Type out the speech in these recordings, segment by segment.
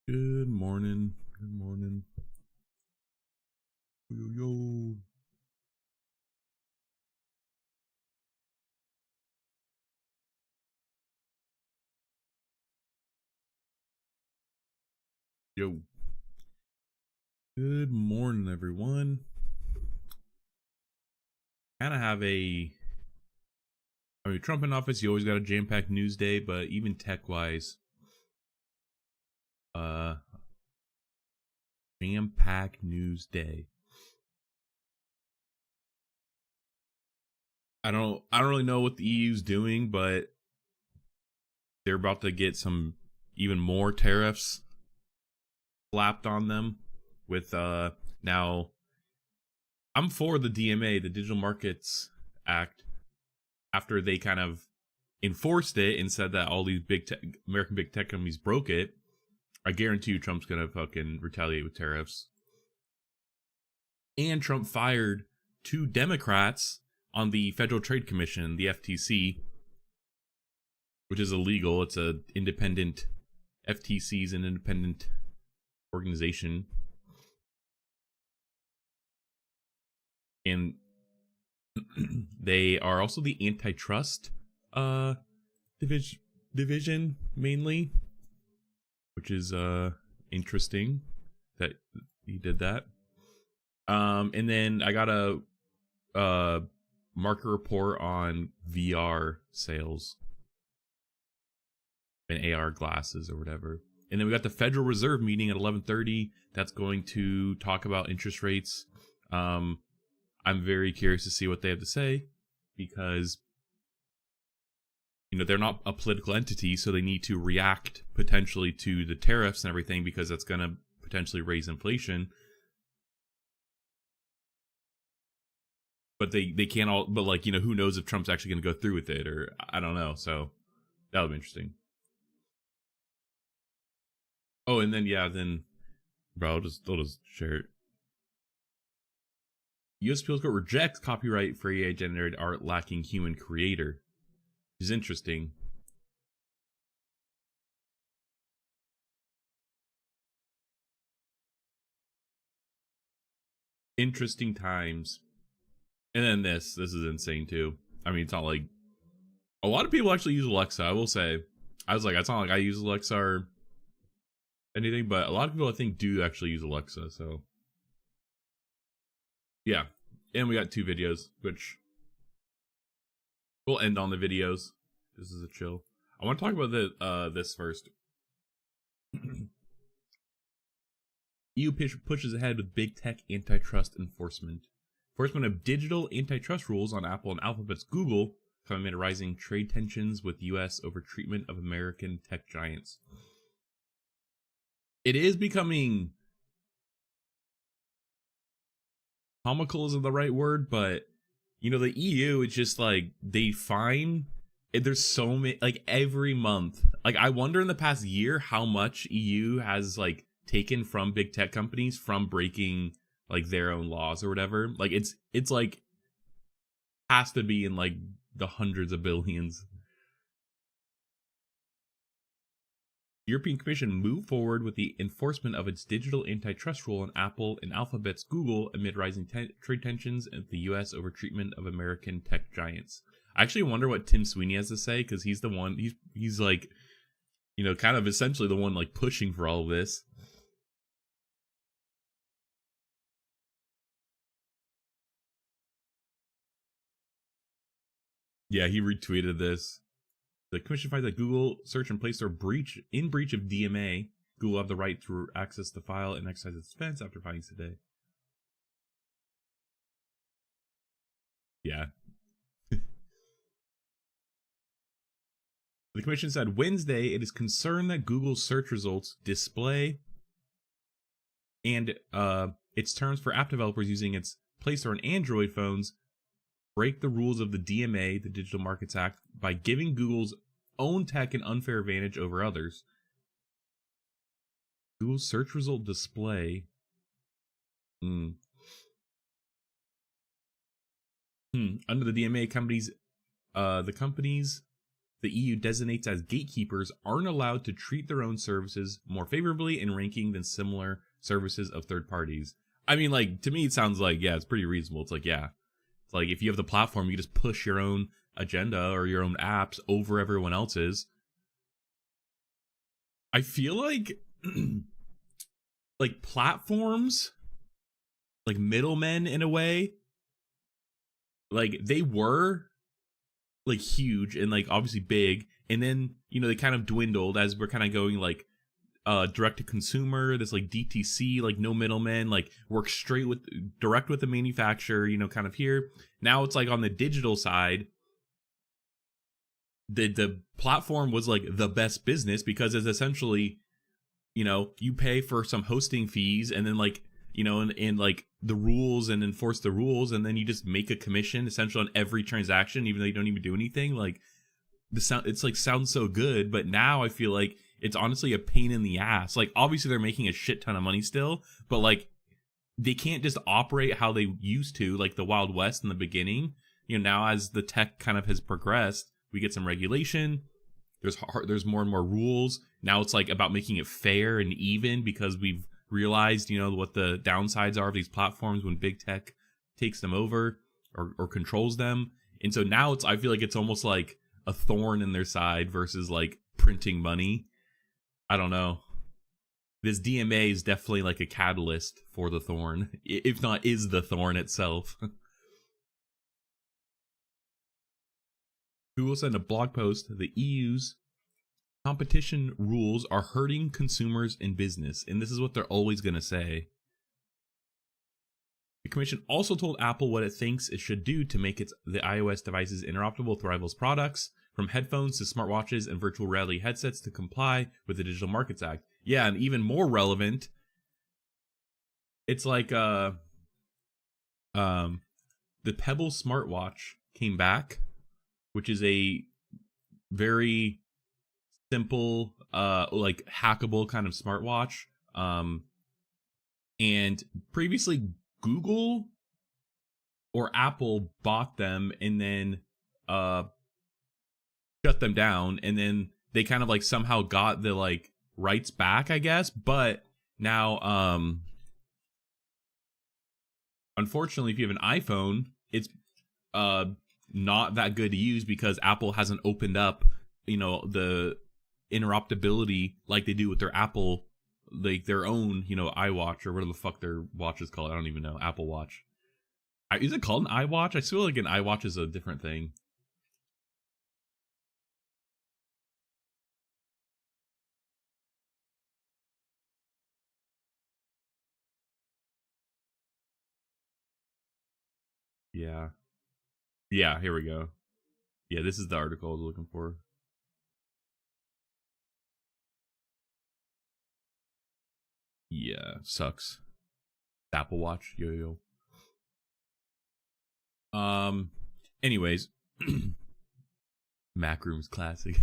Good morning. Good morning. Yo, yo. Yo. Good morning, everyone. Kind of have Trump in office, you always got a jam-packed news day, but even tech-wise, jam-packed news day. I don't really know what the EU's doing, but they're about to get some even more tariffs slapped on them with now I'm for the DMA, the Digital Markets Act, after they kind of enforced it and said that all these American big tech companies broke it. I guarantee you Trump's gonna fucking retaliate with tariffs. And Trump fired 2 Democrats on the Federal Trade Commission, the FTC, which is illegal. It's a independent, FTC's an independent organization. And they are also the antitrust division mainly, which is interesting that he did that. And then I got a market report on VR sales and AR glasses or whatever. And then we got the Federal Reserve meeting at 11:30. That's going to talk about interest rates. I'm very curious to see what they have to say because, they're not a political entity, so they need to react potentially to the tariffs and everything because that's going to potentially raise inflation. But they can't all, but who knows if Trump's actually going to go through with it, or I don't know. So that would be interesting. Oh, and then, bro, I'll just share it. U.S. Appeals Court rejects copyright for AI-generated art lacking human creator. Which is interesting. Interesting times. And then this is insane too. I mean, it's not like a lot of people actually use Alexa. I will say, it's not like I use Alexa or anything, but a lot of people I think do actually use Alexa. So yeah, and we got 2 videos, which we'll end on the videos. This is a chill. I want to talk about this first. EU pushes ahead with big tech antitrust enforcement. Enforcement of digital antitrust rules on Apple and Alphabet's Google come amid rising trade tensions with U.S. over treatment of American tech giants. It is becoming comical isn't the right word, but the EU is just like they find there's so many every month. I wonder in the past year how much EU has taken from big tech companies from breaking their own laws or whatever. It's has to be in the hundreds of billions. European Commission moved forward with the enforcement of its digital antitrust rule on Apple and Alphabet's Google amid rising trade tensions in the U.S. over treatment of American tech giants. I actually wonder what Tim Sweeney has to say because he's the one. He's kind of essentially the one pushing for all of this. Yeah, he retweeted this. The commission finds that Google search and Play Store in breach of DMA. Google have the right to access the file and exercise its defense after findings today. Yeah. The commission said Wednesday it is concerned that Google's search results display and its terms for app developers using its Play Store and Android phones break the rules of the DMA, the Digital Markets Act, by giving Google's own tech an unfair advantage over others. Google's search result display. Under the DMA, the companies the EU designates as gatekeepers aren't allowed to treat their own services more favorably in ranking than similar services of third parties. I mean, like, to me, it sounds like, yeah, it's pretty reasonable. It's like, yeah, it's like if you have the platform, you just push your own agenda or your own apps over everyone else's. I feel like, like, platforms, like middlemen in a way, like, they were like huge and like obviously big, and then, you know, they kind of dwindled as we're kind of going like direct to consumer, this like DTC, like no middlemen, like work straight with direct with the manufacturer, you know, kind of here. Now it's like on the digital side, the platform was like the best business because it's essentially, you know, you pay for some hosting fees and then like, you know, and like the rules and enforce the rules, and then you just make a commission essentially on every transaction, even though you don't even do anything. Like the sound, it's like sounds so good, but now I feel like it's honestly a pain in the ass. Like obviously they're making a shit ton of money still, but like they can't just operate how they used to, like the Wild West in the beginning. You know, now as the tech kind of has progressed, we get some regulation. There's more and more rules. Now it's like about making it fair and even because we've realized, you know, what the downsides are of these platforms when big tech takes them over or controls them. And so now I feel like it's almost like a thorn in their side versus like printing money. I don't know. This DMA is definitely like a catalyst for the thorn, if not is the thorn itself. Google sent a blog post. The EU's competition rules are hurting consumers and business, and this is what they're always going to say. The commission also told Apple what it thinks it should do to make the iOS devices interoperable with rivals products, from headphones to smartwatches and virtual reality headsets, to comply with the Digital Markets Act. Yeah, and even more relevant, it's like the Pebble smartwatch came back, which is a very simple, like hackable kind of smartwatch. And previously Google or Apple bought them and then shut them down, and then they kind of like somehow got the like rights back, I guess. But now, unfortunately, if you have an iPhone, it's not that good to use because Apple hasn't opened up, you know, the interoperability like they do with their Apple, like their own, you know, iWatch or whatever the fuck their watch is called. I don't even know. Apple Watch. Is it called an iWatch? I feel like an iWatch is a different thing. Yeah. Yeah, here we go. Yeah, this is the article I was looking for. Yeah, sucks. Apple Watch, yo. Anyways, Macrooms classic.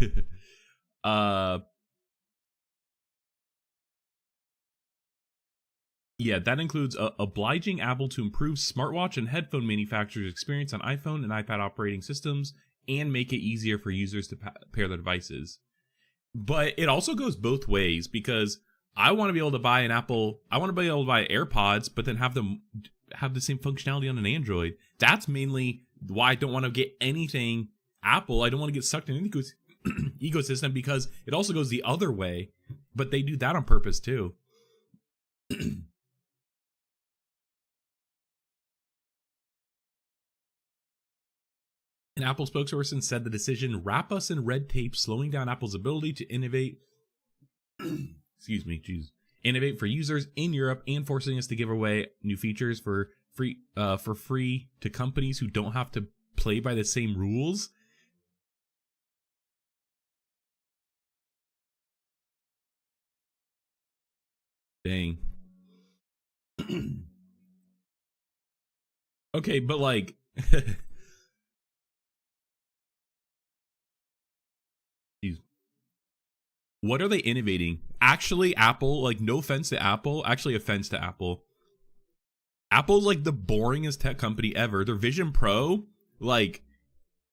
Yeah, that includes obliging Apple to improve smartwatch and headphone manufacturers' experience on iPhone and iPad operating systems and make it easier for users to pair their devices. But it also goes both ways, because I want to be able to buy an Apple, I want to be able to buy AirPods, but then have them have the same functionality on an Android. That's mainly why I don't want to get anything Apple. I don't want to get sucked in any ecosystem, because it also goes the other way. But they do that on purpose too. An Apple spokesperson said the decision wrap us in red tape, slowing down Apple's ability to innovate. Excuse me, jeez. Innovate for users in Europe, and forcing us to give away new features for free to companies who don't have to play by the same rules. Dang. Okay, but like what are they innovating? Actually, Apple, like, no offense to Apple, actually offense to Apple. Apple's like the boringest tech company ever. Their Vision Pro, like,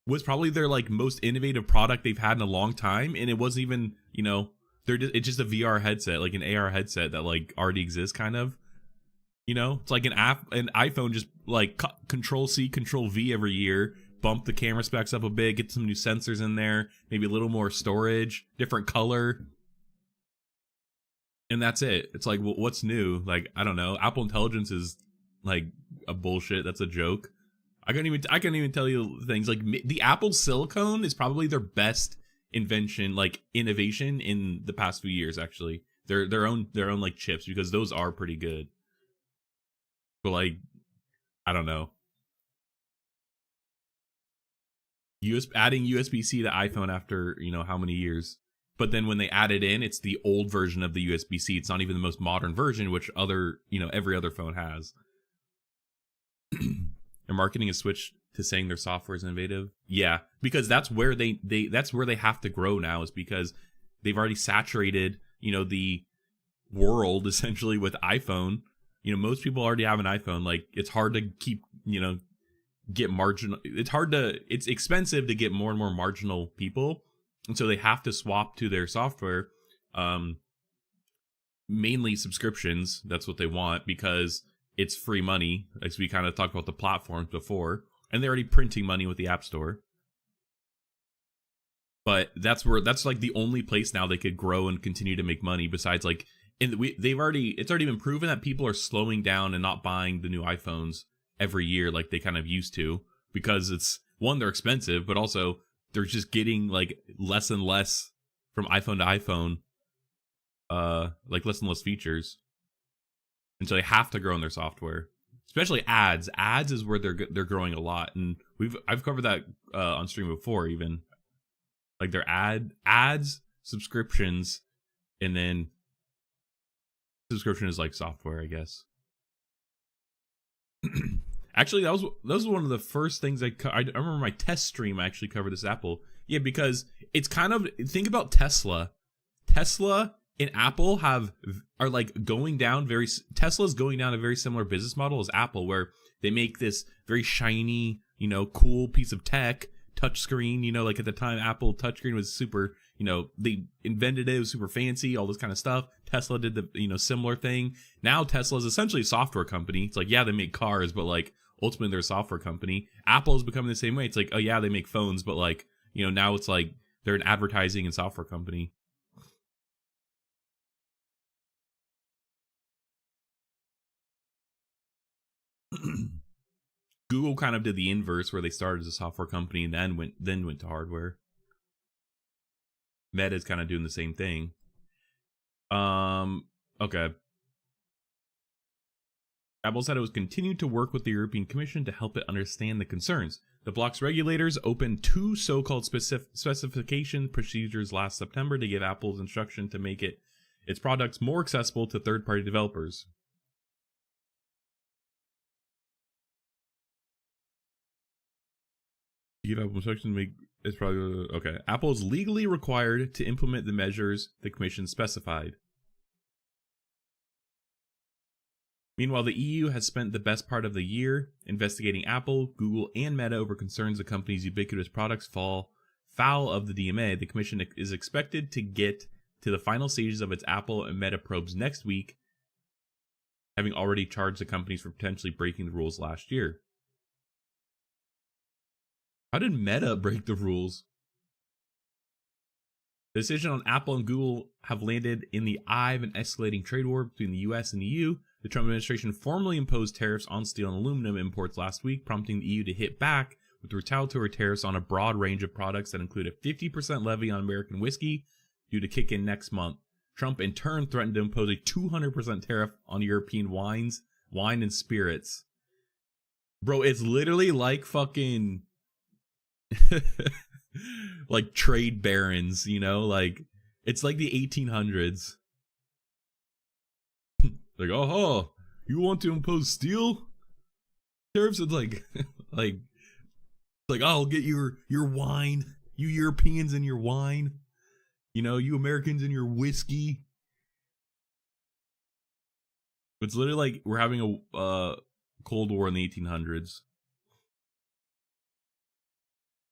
was probably their like most innovative product they've had in a long time, and it wasn't even, you know, it's just a VR headset, like an AR headset that like already exists, kind of. You know, it's like an iPhone just like Control C, Control V every year, bump the camera specs up a bit, get some new sensors in there, maybe a little more storage, different color, and that's it. It's like, well, what's new? Like, I don't know. Apple Intelligence is like a bullshit. That's a joke. I can't even tell you things like the Apple Silicone is probably their best invention, like innovation in the past few years. Actually, their own like chips, because those are pretty good. But like, I don't know. Adding USB-C to iPhone after, you know, how many years? But then when they add it in, it's the old version of the USB-C. It's not even the most modern version, which every other phone has. Their marketing has switched to saying their software is innovative. Yeah, because that's where they have to grow now, is because they've already saturated, you know, the world essentially with iPhone. You know, most people already have an iPhone. Like, it's hard to keep, you know, get marginal. It's expensive to get more and more marginal people. And so they have to swap to their software, mainly subscriptions. That's what they want, because it's free money, as we kind of talked about the platforms before. And they're already printing money with the App Store. But that's like the only place now they could grow and continue to make money, besides like, it's already been proven that people are slowing down and not buying the new iPhones every year like they kind of used to, because it's, one, they're expensive, but also they're just getting like less and less from iPhone to iPhone, like less and less features, and so they have to grow in their software, especially ads. Ads is where they're growing a lot, and I've covered that on stream before, even like their ads, subscriptions, and then subscription is like software, I guess. Actually, that was one of the first things I remember my test stream. I actually covered this Apple. Yeah, because it's kind of, think about Tesla. Tesla and Apple are like going down Tesla's going down a very similar business model as Apple, where they make this very shiny, you know, cool piece of tech, touchscreen. You know, like at the time, Apple touchscreen was super, you know, they invented it was super fancy, all this kind of stuff. Tesla did the, you know, similar thing. Now Tesla is essentially a software company. It's like, yeah, they make cars, but like ultimately they're a software company. Apple is becoming the same way. It's like, oh yeah, they make phones, but like, you know, now it's like they're an advertising and software company. Google kind of did the inverse, where they started as a software company and then went to hardware. Meta's kind of doing the same thing. Okay. Apple said it was continuing to work with the European Commission to help it understand the concerns. The bloc's regulators opened 2 so-called specification procedures last September to give Apple's instruction to make its products more accessible to third-party developers. Give Apple instruction to make its product. Okay. Apple is legally required to implement the measures the Commission specified. Meanwhile, the EU has spent the best part of the year investigating Apple, Google, and Meta over concerns the company's ubiquitous products fall foul of the DMA. The Commission is expected to get to the final stages of its Apple and Meta probes next week, having already charged the companies for potentially breaking the rules last year. How did Meta break the rules? The decision on Apple and Google have landed in the eye of an escalating trade war between the US and the EU. The Trump administration formally imposed tariffs on steel and aluminum imports last week, prompting the EU to hit back with retaliatory tariffs on a broad range of products that include a 50% levy on American whiskey due to kick in next month. Trump in turn threatened to impose a 200% tariff on European wine and spirits. Bro, it's literally like fucking like trade barons, you know, like it's like the 1800s. Like, oh, you want to impose steel tariffs? It's like oh, I'll get your wine, you Europeans and your wine, you know, you Americans and your whiskey. It's literally like we're having a Cold War in the 1800s.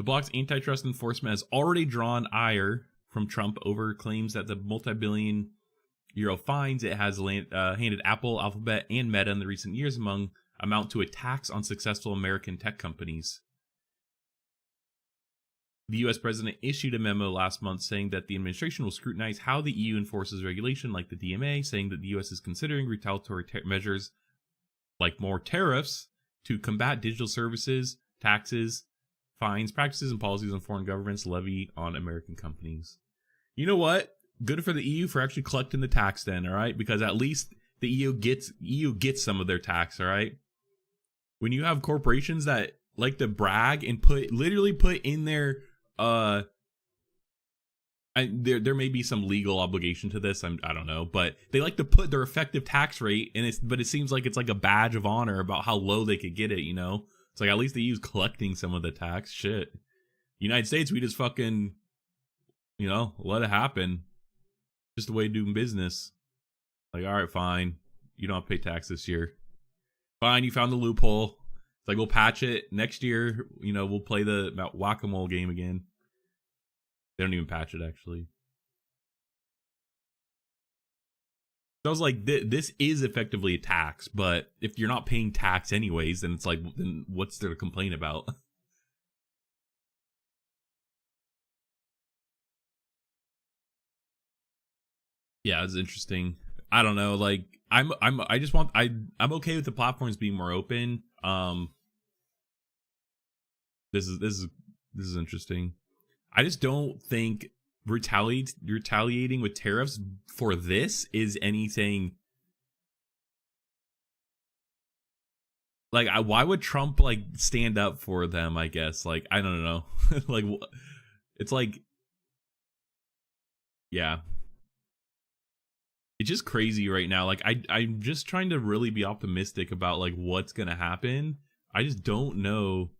The bloc's antitrust enforcement has already drawn ire from Trump over claims that the multi-billion euro fines it has handed Apple, Alphabet, and Meta in the recent years amount to a tax on successful American tech companies. The U.S. president issued a memo last month saying that the administration will scrutinize how the EU enforces regulation like the DMA, saying that the U.S. is considering retaliatory measures like more tariffs to combat digital services, taxes, fines, practices, and policies on foreign governments levy on American companies. You know what? Good for the EU for actually collecting the tax then, all right? Because at least the EU gets some of their tax, all right? When you have corporations that like to brag and literally put in their there may be some legal obligation to this, I don't know, but they like to put their effective tax rate, but it seems like it's like a badge of honor about how low they could get it, you know? It's like at least the EU's collecting some of the tax. Shit. United States, we just fucking, you know, let it happen. Just the way of doing business. Like, all right, fine. You don't have to pay tax this year. Fine, you found the loophole. It's like, we'll patch it. Next year, you know, we'll play the whack-a-mole game again. They don't even patch it, actually. So I was like, this is effectively a tax, but if you're not paying tax anyways, then it's like, then what's there to complain about? Yeah, it's interesting. I don't know, like I'm okay with the platforms being more open. This is interesting. I just don't think retaliating with tariffs for this is anything. Like, why would Trump like stand up for them? I guess, like, I don't know. Like, it's like, yeah, it's just crazy right now. Like, I'm just trying to really be optimistic about like what's gonna happen. I just don't know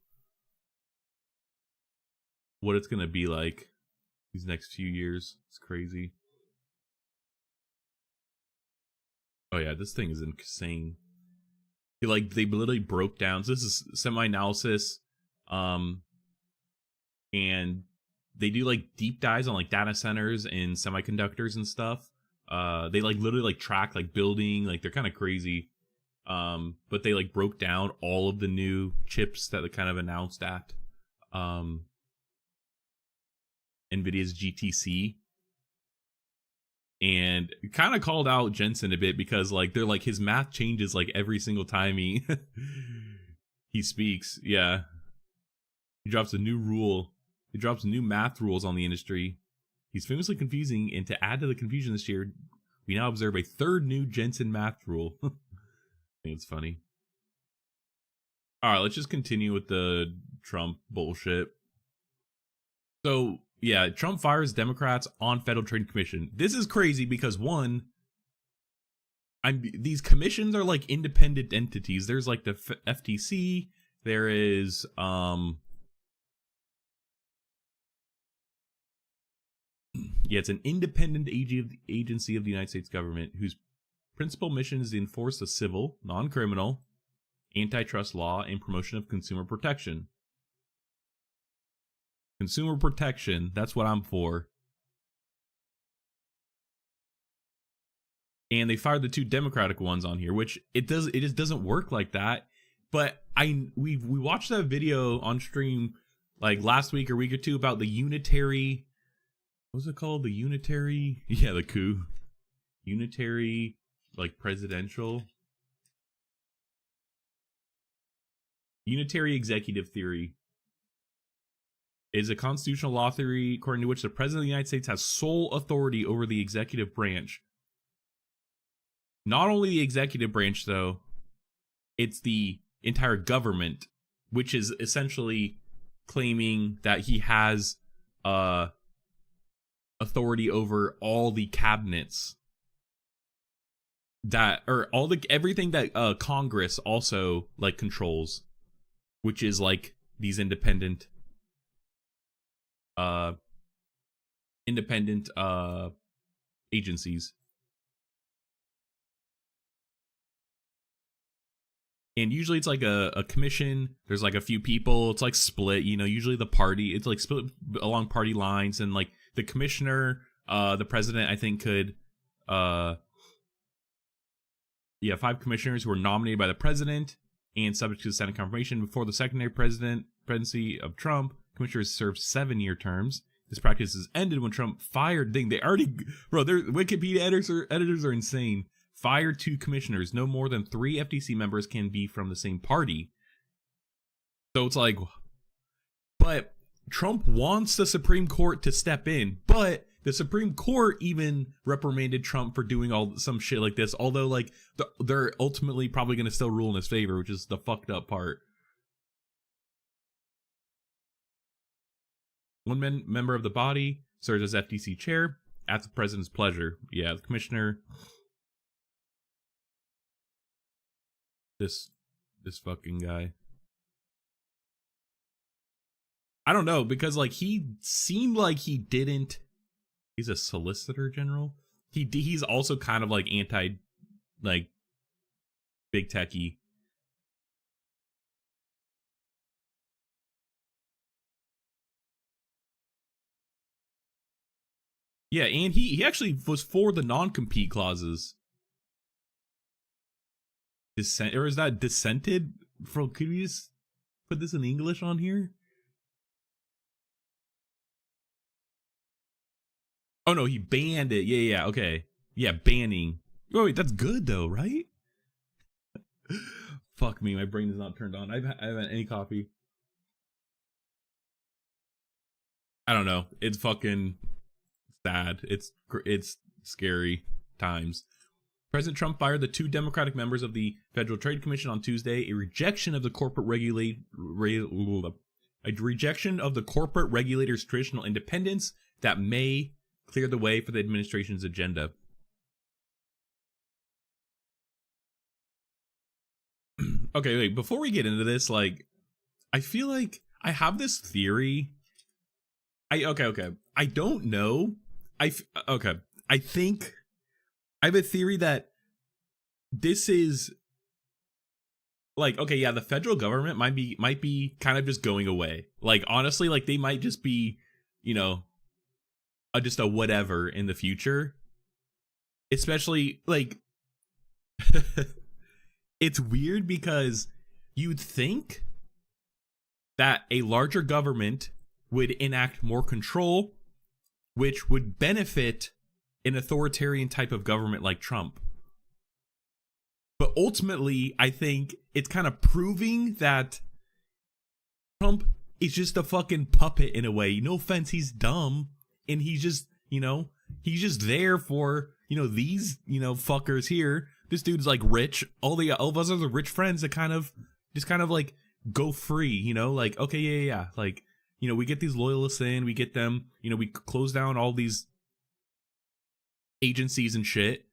what it's gonna be like these next few years. It's crazy. Oh yeah, this thing is insane. Like, they literally broke down. So this is semi-analysis, and they do like deep dives on like data centers and semiconductors and stuff. They like literally like track like building, like they're kind of crazy. But they like broke down all of the new chips that they kind of announced at NVIDIA's GTC. And kind of called out Jensen a bit because like they're like his math changes like every single time he he speaks. Yeah, he drops a new rule. He drops new math rules on the industry. He's famously confusing, and to add to the confusion this year, we now observe a third new Jensen math rule. I think it's funny. All right, let's just continue with the Trump bullshit. So yeah, Trump fires Democrats on Federal Trade Commission. This is crazy because one, these commissions are like independent entities. There's like the FTC. There is it's an independent agency of the United States government whose principal mission is to enforce the civil, non-criminal, antitrust law and promotion of consumer protection. Consumer protection, that's what I'm for. And they fired the two Democratic ones on here, which it just doesn't work like that. But we watched that video on stream like last week or week or two about the unitary, what was it called? The unitary, yeah, the coup. Unitary, like presidential. Unitary executive theory is a constitutional law theory according to which the President of the United States has sole authority over the executive branch. Not only the executive branch, though, it's the entire government, which is essentially claiming that he has authority over all the cabinets that, or all the everything that Congress also like controls, which is like these independent agencies. And usually it's like a commission. There's like a few people. It's like split, usually the party, it's like split along party lines. And like the commissioner, the president, I think could, 5 commissioners who are nominated by the president and subject to the Senate confirmation. Before the secondary presidency of Trump, commissioners served 7-year terms. This practice is ended when Trump fired. They already, bro, their Wikipedia editors are insane. Fired 2 commissioners. No more than 3 FTC members can be from the same party. So it's like, but Trump wants the Supreme Court to step in, but the Supreme Court even reprimanded Trump for doing some shit like this. Although, like, they're ultimately probably going to still rule in his favor, which is the fucked up part. One member of the body serves as FTC chair at the president's pleasure. Yeah, the commissioner. This fucking guy. I don't know, because like he seemed like he didn't. He's a solicitor general. He's also kind of like anti, like, big techie. Yeah, and he actually was for the non-compete clauses. Or is that dissented? Could we just put this in English on here? Oh no, he banned it. Yeah, okay. Yeah, banning. Oh wait, that's good though, right? Fuck me, my brain is not turned on. I haven't any coffee. I don't know. It's fucking sad. It's scary times. President Trump fired the 2 Democratic members of the Federal Trade Commission on Tuesday, a rejection of the corporate regulator's traditional independence that may clear the way for the administration's agenda. Okay, wait, before we get into this, like, I feel like I have this theory. Okay. I don't know. I think I have a theory that this is like, okay, yeah, the federal government might be kind of just going away. Like, honestly, like they might just be, just a whatever in the future. Especially like it's weird because you'd think that a larger government would enact more control, which would benefit an authoritarian type of government like Trump. But ultimately, I think it's kind of proving that Trump is just a fucking puppet in a way. No offense, he's dumb. And he's just, he's just there for, these, fuckers here. This dude's like rich. All of us are the rich friends that kind of like go free, like, okay, yeah. Like, we get these loyalists in, we get them, we close down all these agencies and shit,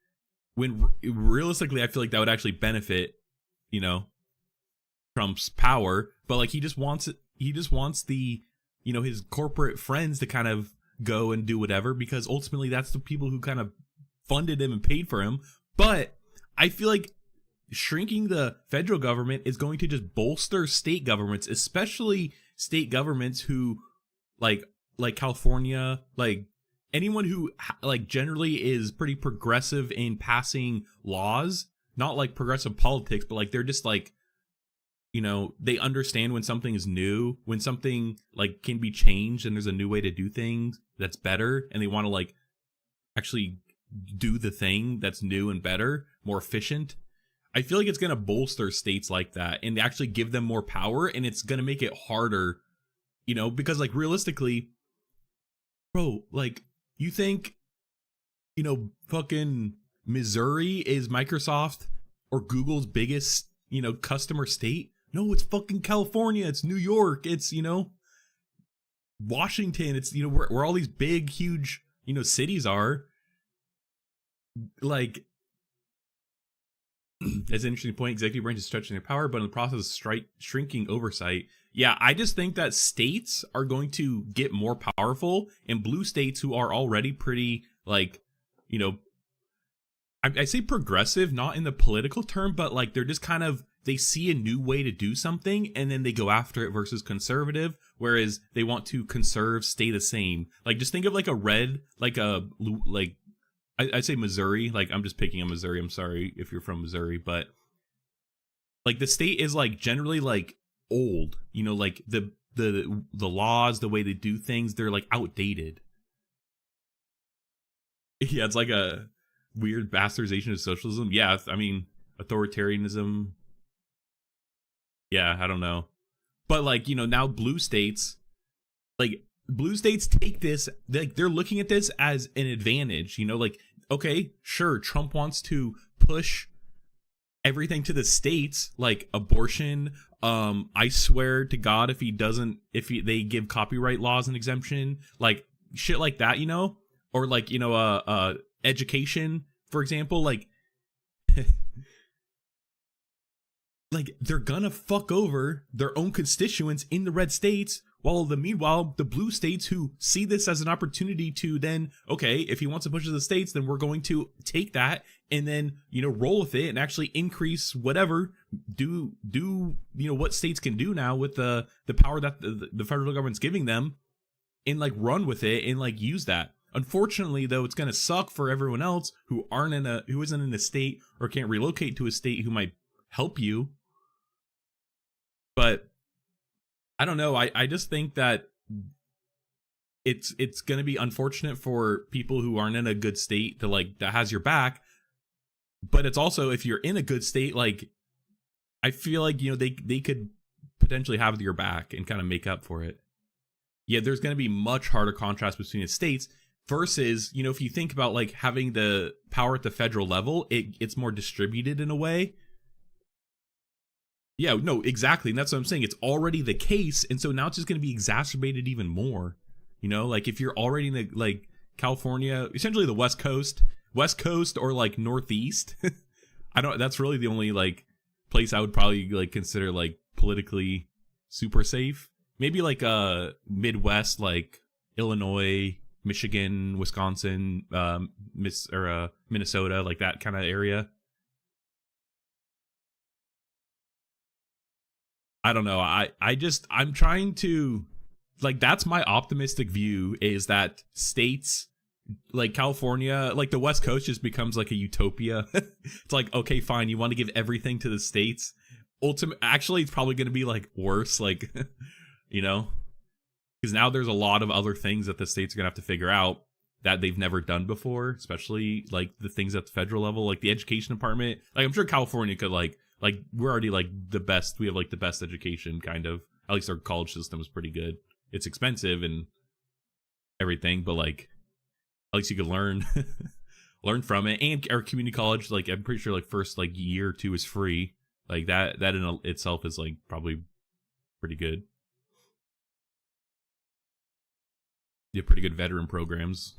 when realistically I feel like that would actually benefit Trump's power. But like he just wants the his corporate friends to kind of go and do whatever, because ultimately that's the people who kind of funded him and paid for him. But I feel like shrinking the federal government is going to just bolster state governments, especially state governments who like California, like anyone who like generally is pretty progressive in passing laws, not like progressive politics, but like they're just like, they understand when something is new, when something like can be changed and there's a new way to do things that's better, and they want to like actually do the thing that's new and better, more efficient. I feel like it's going to bolster states like that and actually give them more power, and it's going to make it harder, because like realistically, bro, like you think, fucking Missouri is Microsoft or Google's biggest, customer state? No, it's fucking California. It's New York. It's, Washington. It's, where all these big, huge, cities are. Like, that's an interesting point. Executive branch is stretching their power, but in the process of shrinking oversight. Yeah, I just think that states are going to get more powerful, and blue states who are already pretty, like, I say progressive, not in the political term, but like they're just kind of they see a new way to do something and then they go after it versus conservative, whereas they want to conserve, stay the same. Like just think of like a red, like I'd say Missouri. Like I'm just picking on Missouri. I'm sorry if you're from Missouri, but like the state is like generally like old, you know, like the laws, the way they do things, they're like outdated. Yeah, it's like a weird bastardization of socialism. Yeah, I mean authoritarianism. Yeah, I don't know. But like, you know, now blue states take this, like they're looking at this as an advantage, you know, like okay, sure, Trump wants to push everything to the states, like abortion. I swear to God, if they give copyright laws an exemption, like shit like that, you know, or like, you know, education, for example, like, like they're gonna fuck over their own constituents in the red states, while meanwhile the blue states who see this as an opportunity to then, okay, if he wants to push to the states, then we're going to take that and then, you know, roll with it and actually increase whatever, do you know what states can do now with the power that the federal government's giving them, and like run with it and like use that. Unfortunately, though, it's gonna suck for everyone else who isn't in a state or can't relocate to a state who might help you. But I don't know. I just think that it's going to be unfortunate for people who aren't in a good state to like that has your back. But it's also, if you're in a good state, like I feel like, you know, they could potentially have your back and kind of make up for it. Yeah, there's going to be much harder contrast between the states versus, you know, if you think about like having the power at the federal level, it's more distributed in a way. Yeah, no, exactly. And that's what I'm saying. It's already the case. And so now it's just going to be exacerbated even more. You know, like if you're already in the, like California, essentially the West Coast or like Northeast. That's really the only like place I would probably like consider like politically super safe. Maybe like Midwest, like Illinois, Michigan, Wisconsin, Minnesota, like that kind of area. I don't know. I'm trying to, like, that's my optimistic view, is that states like California, like the West Coast just becomes like a utopia. It's like, okay, fine. You want to give everything to the states. Actually, it's probably going to be like worse. Like, you know, because now there's a lot of other things that the states are going to have to figure out that they've never done before, especially like the things at the federal level, like the education department. Like, I'm sure California could like we're already like the best. We have like the best education, kind of. At least our college system is pretty good. It's expensive and everything, but like at least you could learn from it. And our community college, like I'm pretty sure like first like year or two is free. Like that in itself is like probably pretty good. You have pretty good veteran programs.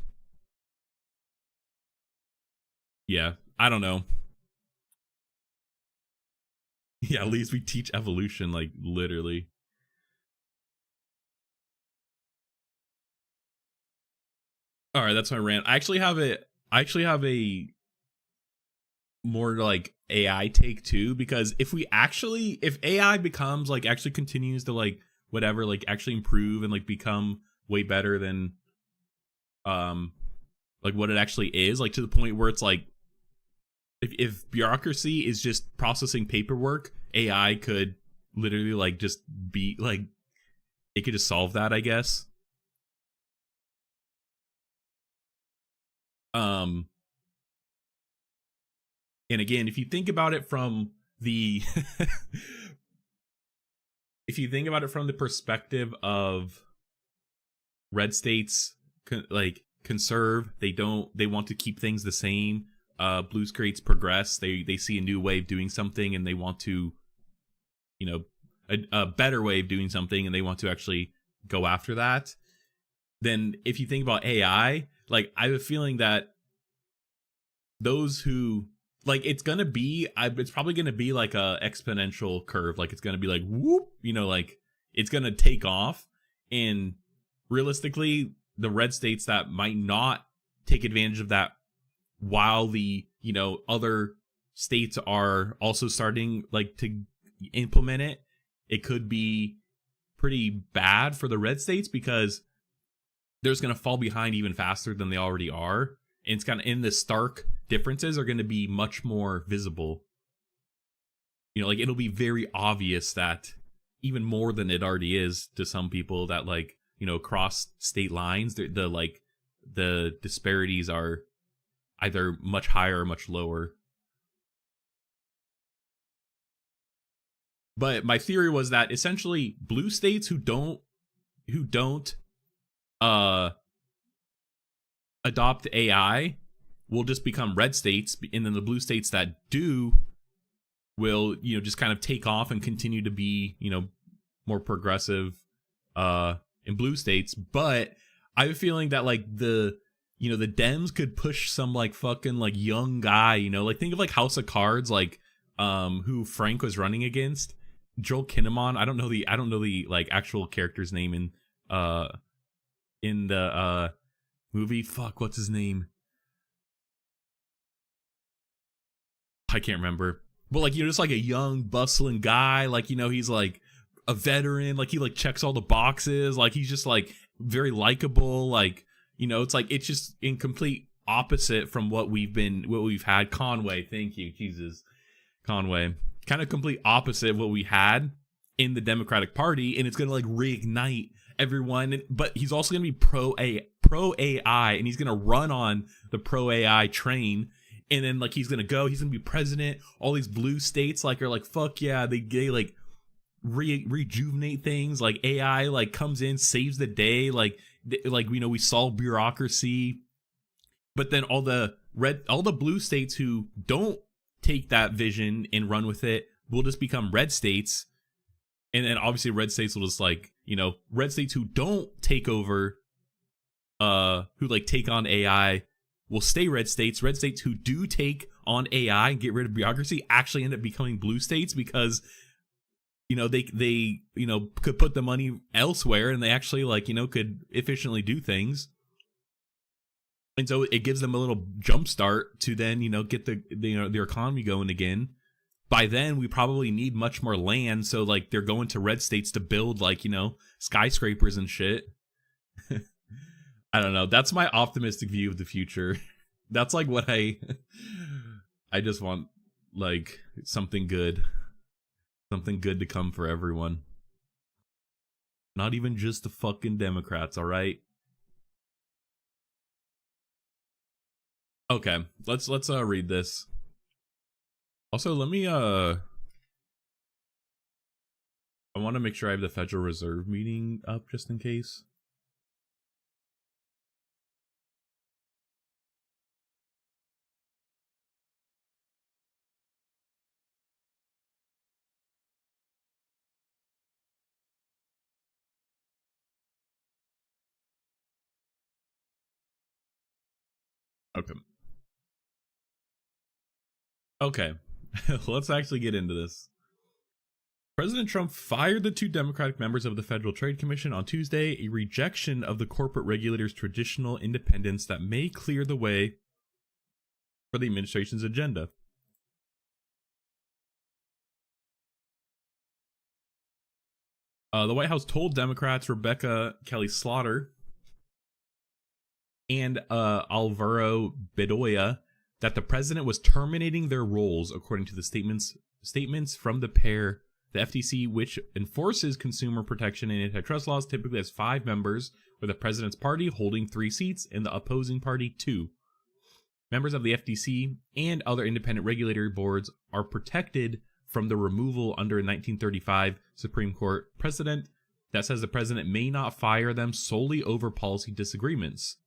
Yeah, I don't know. Yeah, at least we teach evolution, like literally. All right, that's my rant. I actually have a more like AI take too, because if AI becomes like actually continues to like whatever, like actually improve and like become way better than like what it actually is, like to the point where it's like if bureaucracy is just processing paperwork, AI could literally like just be like, it could just solve that, I guess. And again, if you think about it from the if you think about it from the perspective of red states, like conserve, they want to keep things the same. Blue states progress, they see a new way of doing something and they want to, you know, a better way of doing something and they want to actually go after that. Then if you think about AI, like I have a feeling that those who like it's probably gonna be like a exponential curve. Like it's gonna be like whoop, you know, like it's gonna take off. And realistically, the red states that might not take advantage of that, while the, you know, other states are also starting like to implement it, it could be pretty bad for the red states because they're just going to fall behind even faster than they already are. And it's kind of in the stark differences are going to be much more visible. You know, like it'll be very obvious that even more than it already is to some people that like, you know, across state lines, the disparities are either much higher or much lower. But my theory was that essentially blue states who don't adopt AI will just become red states, and then the blue states that do will, you know, just kind of take off and continue to be, you know, more progressive in blue states. But I have a feeling that like the Dems could push some like fucking like young guy, you know, like think of like House of Cards, like who Frank was running against, Joel Kinnaman. I don't know the like actual character's name in the movie. Fuck, what's his name? I can't remember. But like, you know, just like a young bustling guy, like, you know, he's like a veteran, like he like checks all the boxes, like he's just like very likable, like, you know, it's like it's just in complete opposite from what we've had. Conway, thank you, Jesus, Conway, kind of complete opposite of what we had in the Democratic Party, and it's gonna like reignite everyone. But he's also gonna be pro AI, and he's gonna run on the pro AI train. And then like he's gonna be president. All these blue states like are like, fuck yeah, they like rejuvenate things. Like AI like comes in, saves the day. Like you know, we solve bureaucracy. But then all the blue states who don't take that vision and run with it will just become red states. And then obviously red states will just like, you know, red states who don't take over, who like take on AI will stay red states. Red states who do take on AI and get rid of bureaucracy actually end up becoming blue states because, you know, they you know, could put the money elsewhere and they actually like, you know, could efficiently do things. And so it gives them a little jump start to then, you know, get their economy going again. By then we probably need much more land, so like they're going to red states to build like, you know, skyscrapers and shit. I don't know. That's my optimistic view of the future. That's like what I just want, like something good to come for everyone. Not even just the fucking Democrats, all right? Okay, let's read this. Also, let me I want to make sure I have the Federal Reserve meeting up just in case. Okay. Let's actually get into this. President Trump fired the 2 Democratic members of the Federal Trade Commission on Tuesday, a rejection of the corporate regulator's traditional independence that may clear the way for the administration's agenda. The White House told Democrats Rebecca Kelly Slaughter and Alvaro Bedoya that the president was terminating their roles, according to the statements from the pair. The FTC, which enforces consumer protection and antitrust laws, typically has 5 members, with the president's party holding 3 seats and the opposing party 2. Members of the FTC and other independent regulatory boards are protected from the removal under a 1935 Supreme Court precedent that says the president may not fire them solely over policy disagreements.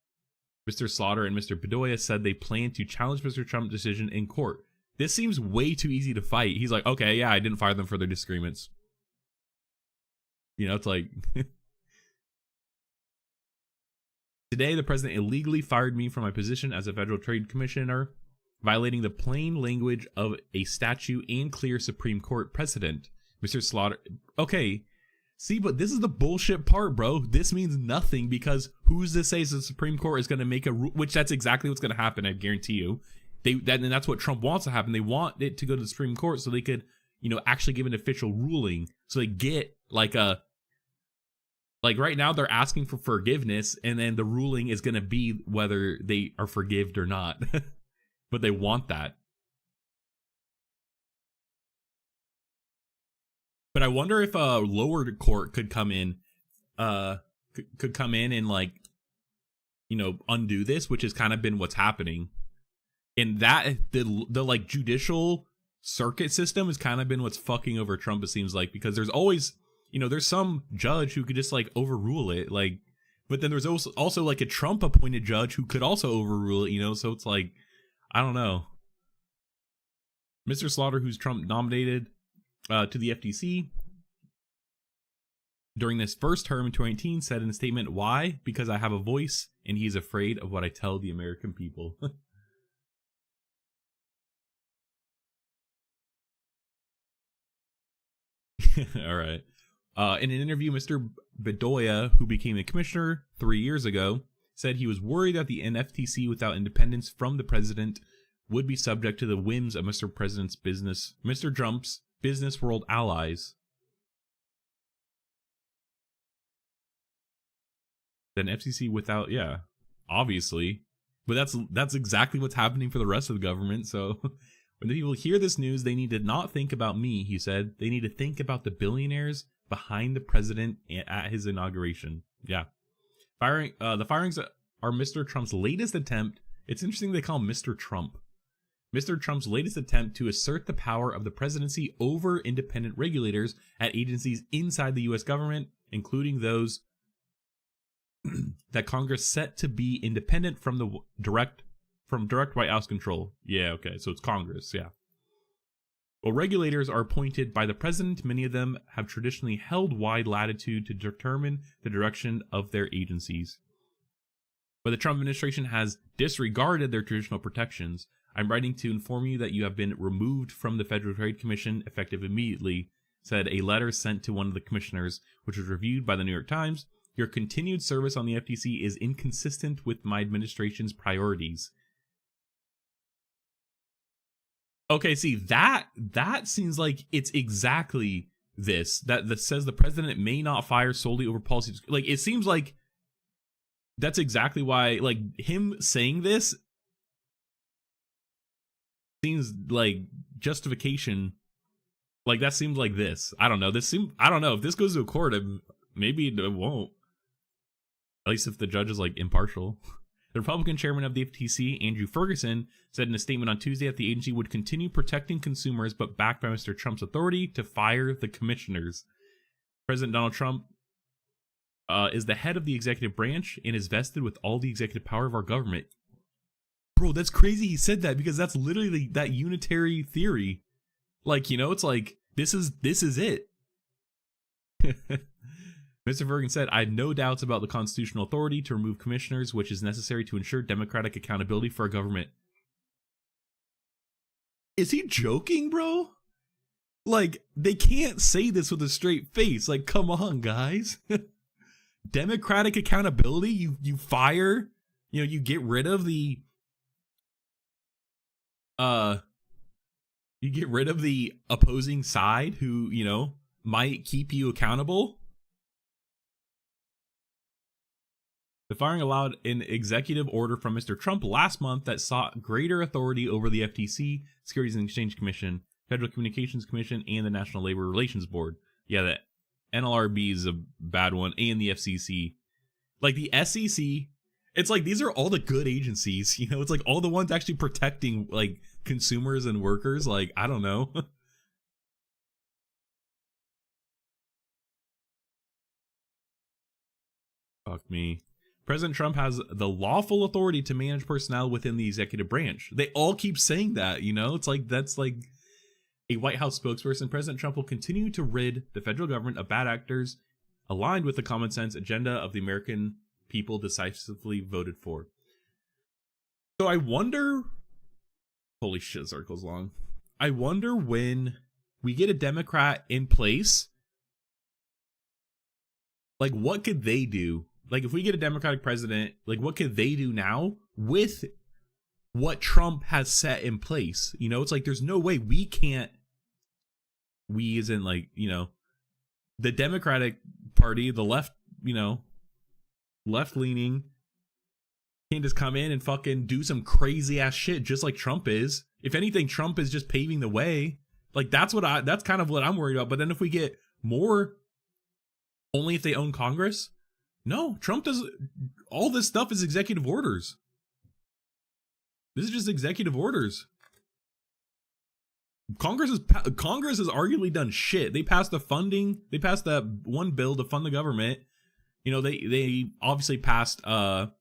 Mr. Slaughter and Mr. Bedoya said they plan to challenge Mr. Trump's decision in court. This seems way too easy to fight. He's like, okay, yeah, I didn't fire them for their disagreements. You know, it's like... Today, the president illegally fired me from my position as a Federal Trade Commissioner, violating the plain language of a statute and clear Supreme Court precedent. Mr. Slaughter... Okay, see, but this is the bullshit part, bro. This means nothing because who's to say the Supreme Court is going to make a rule? Which that's exactly what's going to happen, I guarantee you. And that's what Trump wants to happen. They want it to go to the Supreme Court so they could, actually give an official ruling. So they get like right now they're asking for forgiveness, and then the ruling is going to be whether they are forgived or not. But they want that. But I wonder if a lower court could come in, could come in and like, undo this, which has kind of been what's happening. And that the like judicial circuit system has kind of been what's fucking over Trump, it seems like, because there's always, there's some judge who could just like overrule it, like, but then there's also like a Trump appointed judge who could also overrule it, so it's like, I don't know. Mr. Slaughter, who's Trump nominated to the FTC during this first term in 2018, said in a statement, "Why? Because I have a voice, and he's afraid of what I tell the American people." All right. In an interview, Mr. Bedoya, who became a commissioner 3 years ago, said he was worried that the FTC, without independence from the president, would be subject to the whims of Mr. Trump's business world allies. Then FTC without, obviously, but that's exactly what's happening for the rest of the government. So when the people hear this news, they need to not think about me, he said. They need to think about the billionaires behind the president at his inauguration. Yeah. The firings are Mr. Trump's latest attempt. It's interesting they call him Mr. Trump. Mr. Trump's latest attempt to assert the power of the presidency over independent regulators at agencies inside the U.S. government, including those that Congress set to be independent from the direct White House control. Yeah, okay, so it's Congress, yeah. Well, regulators are appointed by the president. Many of them have traditionally held wide latitude to determine the direction of their agencies. But the Trump administration has disregarded their traditional protections. "I'm writing to inform you that you have been removed from the Federal Trade Commission effective immediately," said a letter sent to one of the commissioners, which was reviewed by the New York Times. "Your continued service on the FTC is inconsistent with my administration's priorities." Okay, see, that seems like it's exactly this. That says the president may not fire solely over policies. Like, it seems like that's exactly why, like, him saying this seems like justification. Like, that seems like this. I don't know. I don't know. If this goes to a court, maybe it won't. At least if the judge is, like, impartial. The Republican chairman of the FTC, Andrew Ferguson, said in a statement on Tuesday that the agency would continue protecting consumers, but backed by Mr. Trump's authority to fire the commissioners. President Donald Trump is the head of the executive branch and is vested with all the executive power of our government. Bro, that's crazy he said that, because that's literally that unitary theory. Like, it's like, this is it. Mr. Ferguson said, "I have no doubts about the constitutional authority to remove commissioners, which is necessary to ensure democratic accountability for our government." Is he joking, bro? Like, they can't say this with a straight face. Like, come on, guys. Democratic accountability? You fire? You get rid of the opposing side who, might keep you accountable? The firing allowed an executive order from Mr. Trump last month that sought greater authority over the FTC, Securities and Exchange Commission, Federal Communications Commission, and the National Labor Relations Board. Yeah, the NLRB is a bad one, and the FCC. Like, the SEC, it's like, these are all the good agencies, it's like all the ones actually protecting, like, consumers and workers. Like, I don't know. Fuck me. President Trump has the lawful authority to manage personnel within the executive branch. They all keep saying that, It's like, that's like a White House spokesperson. President Trump will continue to rid the federal government of bad actors aligned with the common sense agenda of the American people decisively voted for. So I wonder, holy shit, this article's long. I wonder when we get a Democrat in place, like, what could they do? Like, if we get a Democratic president, like, what could they do now with what Trump has set in place? It's like, there's no way we can't we isn't like, the Democratic Party, the left, left leaning, can just come in and fucking do some crazy ass shit just like Trump is. If anything, Trump is just paving the way. Like that's kind of what I'm worried about. But then if we get more, only if they own Congress, no, Trump does all this stuff is executive orders. This is just executive orders. Congress has arguably done shit. They passed the funding. They passed that one bill to fund the government. They obviously passed people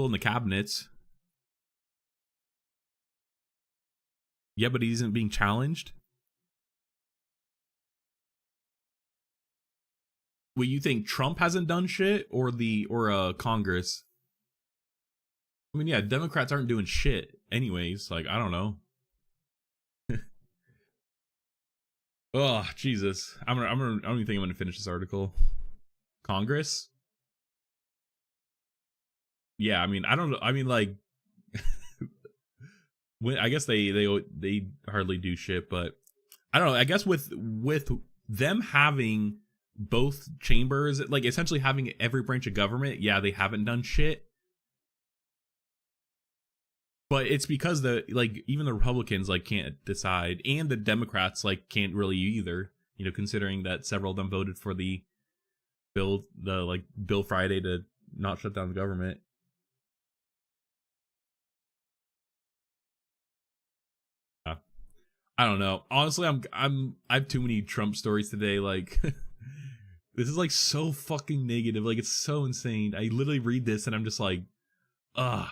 in the cabinets. Yeah, but he isn't being challenged. Wait, you think Trump hasn't done shit, or Congress? I mean, yeah, Democrats aren't doing shit anyways. Like, I don't know. Oh, Jesus. I don't even think I'm gonna finish this article. Congress? Yeah, I mean, I don't know. I mean, like, I guess they hardly do shit, but I don't know. I guess with them having both chambers, like essentially having every branch of government, yeah, they haven't done shit. But it's because even the Republicans can't decide, and the Democrats can't really either. Considering that several of them voted for the Bill Friday to not shut down the government. I don't know. Honestly, I have too many Trump stories today. Like, this is so fucking negative. Like, it's so insane. I literally read this and I'm just like, ugh.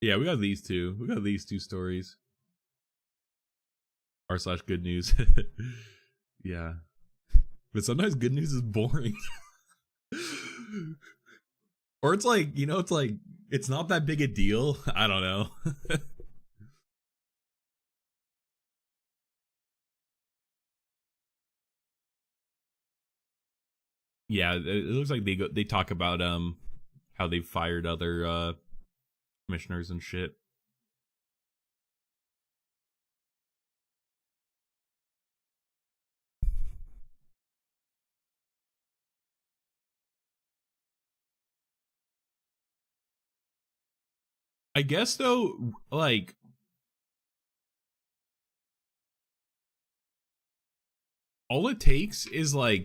Yeah, we got these two. We got these two stories. R/good news. Yeah. But sometimes good news is boring. Or it's it's not that big a deal. I don't know. Yeah, it looks like they talk about how they fired other commissioners and shit. I guess though, all it takes is one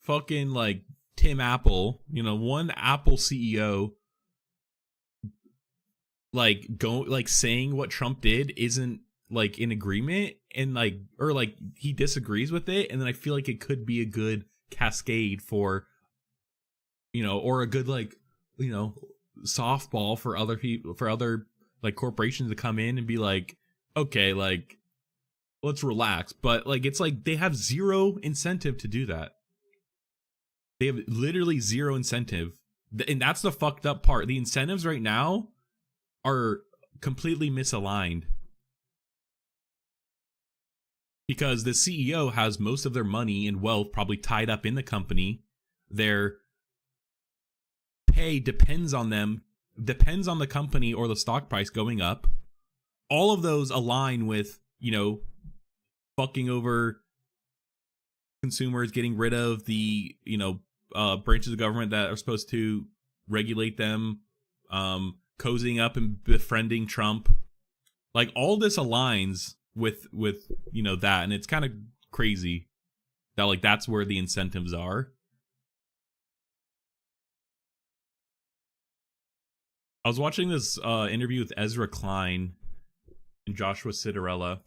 fucking Tim Apple, one Apple CEO saying what Trump did isn't in agreement and or he disagrees with it, and then I feel like it could be a good cascade for or a good softball for other people, for other corporations to come in and be like, okay, let's relax. But it's they have zero incentive to do that. They have literally zero incentive. And that's the fucked up part. The incentives right now are completely misaligned. Because the CEO has most of their money and wealth probably tied up in the company. Their pay depends on the company or the stock price going up. All of those align with, fucking over consumers, getting rid of the, branches of government that are supposed to regulate them, cozying up and befriending Trump. All this aligns with that, and it's kind of crazy that that's where the incentives are. I was watching this interview with Ezra Klein and Joshua Citarella.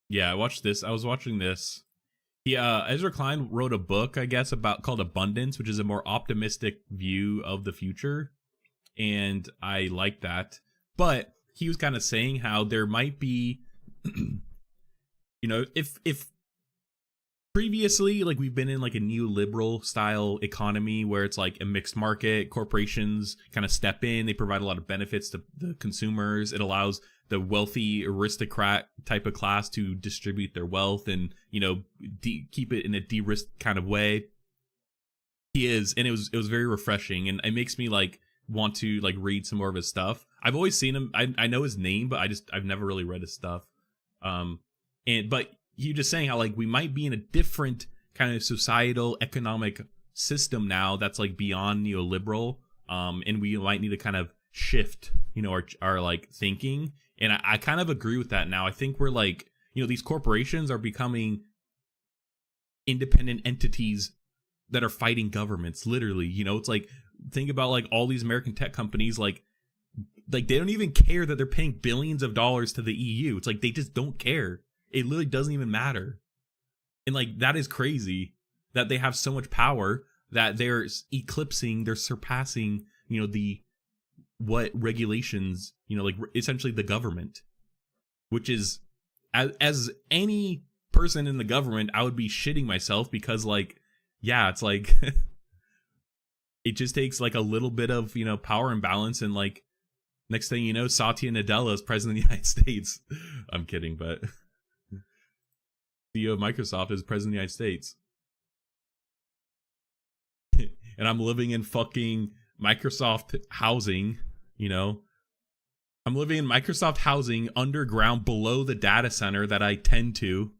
Yeah, I was watching this. Ezra Klein wrote a book, I guess, called Abundance, which is a more optimistic view of the future. And I like that. But he was kind of saying how there might be, if previously, like, we've been in like a neoliberal style economy where it's like a mixed market. Corporations kind of step in, they provide a lot of benefits to the consumers. It allows the wealthy aristocrat type of class to distribute their wealth and, you know, keep it in a de-risk kind of way. He is, and it was very refreshing, and it makes me like want to like read some more of his stuff. I've always seen him. I know his name, but I've never really read his stuff. But you just saying how like we might be in a different kind of societal economic system now that's like beyond neoliberal, and we might need to kind of shift, you know, our like thinking. And I kind of agree with that now. I think we're like, you know, these corporations are becoming independent entities that are fighting governments, literally. You know, it's like, think about like all these American tech companies, like they don't even care that they're paying billions of dollars to the EU. It's like they just don't care. It literally doesn't even matter. And like that is crazy that they have so much power that they're surpassing, you know, what regulations, you know, like essentially the government, which is, as any person in the government, I would be shitting myself, because like, yeah, it's like it just takes like a little bit of, you know, power imbalance, and like next thing you know, Satya Nadella is president of the United States. I'm kidding, but CEO of Microsoft is president of the United States. And I'm living in fucking Microsoft housing, you know. I'm living in Microsoft housing underground below the data center that I tend to.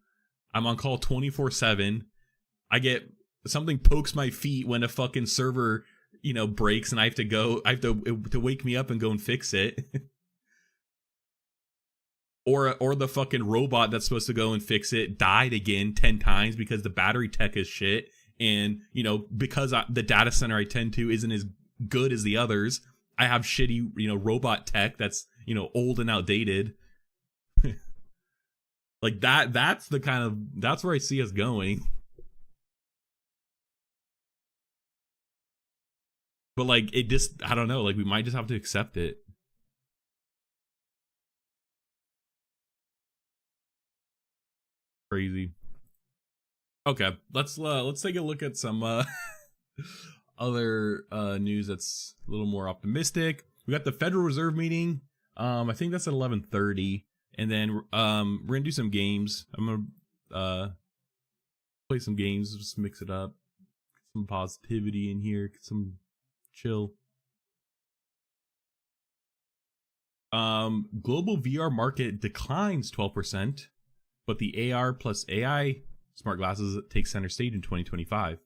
I'm on call 24/7. I get something pokes my feet when a fucking server, you know, breaks, and I have to wake me up and go and fix it. Or the fucking robot that's supposed to go and fix it died again 10 times because the battery tech is shit. And, you know, because the data center I tend to isn't as good as the others, I have shitty, you know, robot tech that's, you know, old and outdated. Like that's where I see us going. But like, it just, I don't know, like we might just have to accept it. Crazy. Okay, let's take a look at some other news that's a little more optimistic. We got the Federal Reserve meeting. I think that's at 11:30, and then we're gonna do some games. I'm gonna play some games, just mix it up, get some positivity in here, get some chill. Global VR market declines 12%, but the AR plus AI smart glasses take center stage in 2025.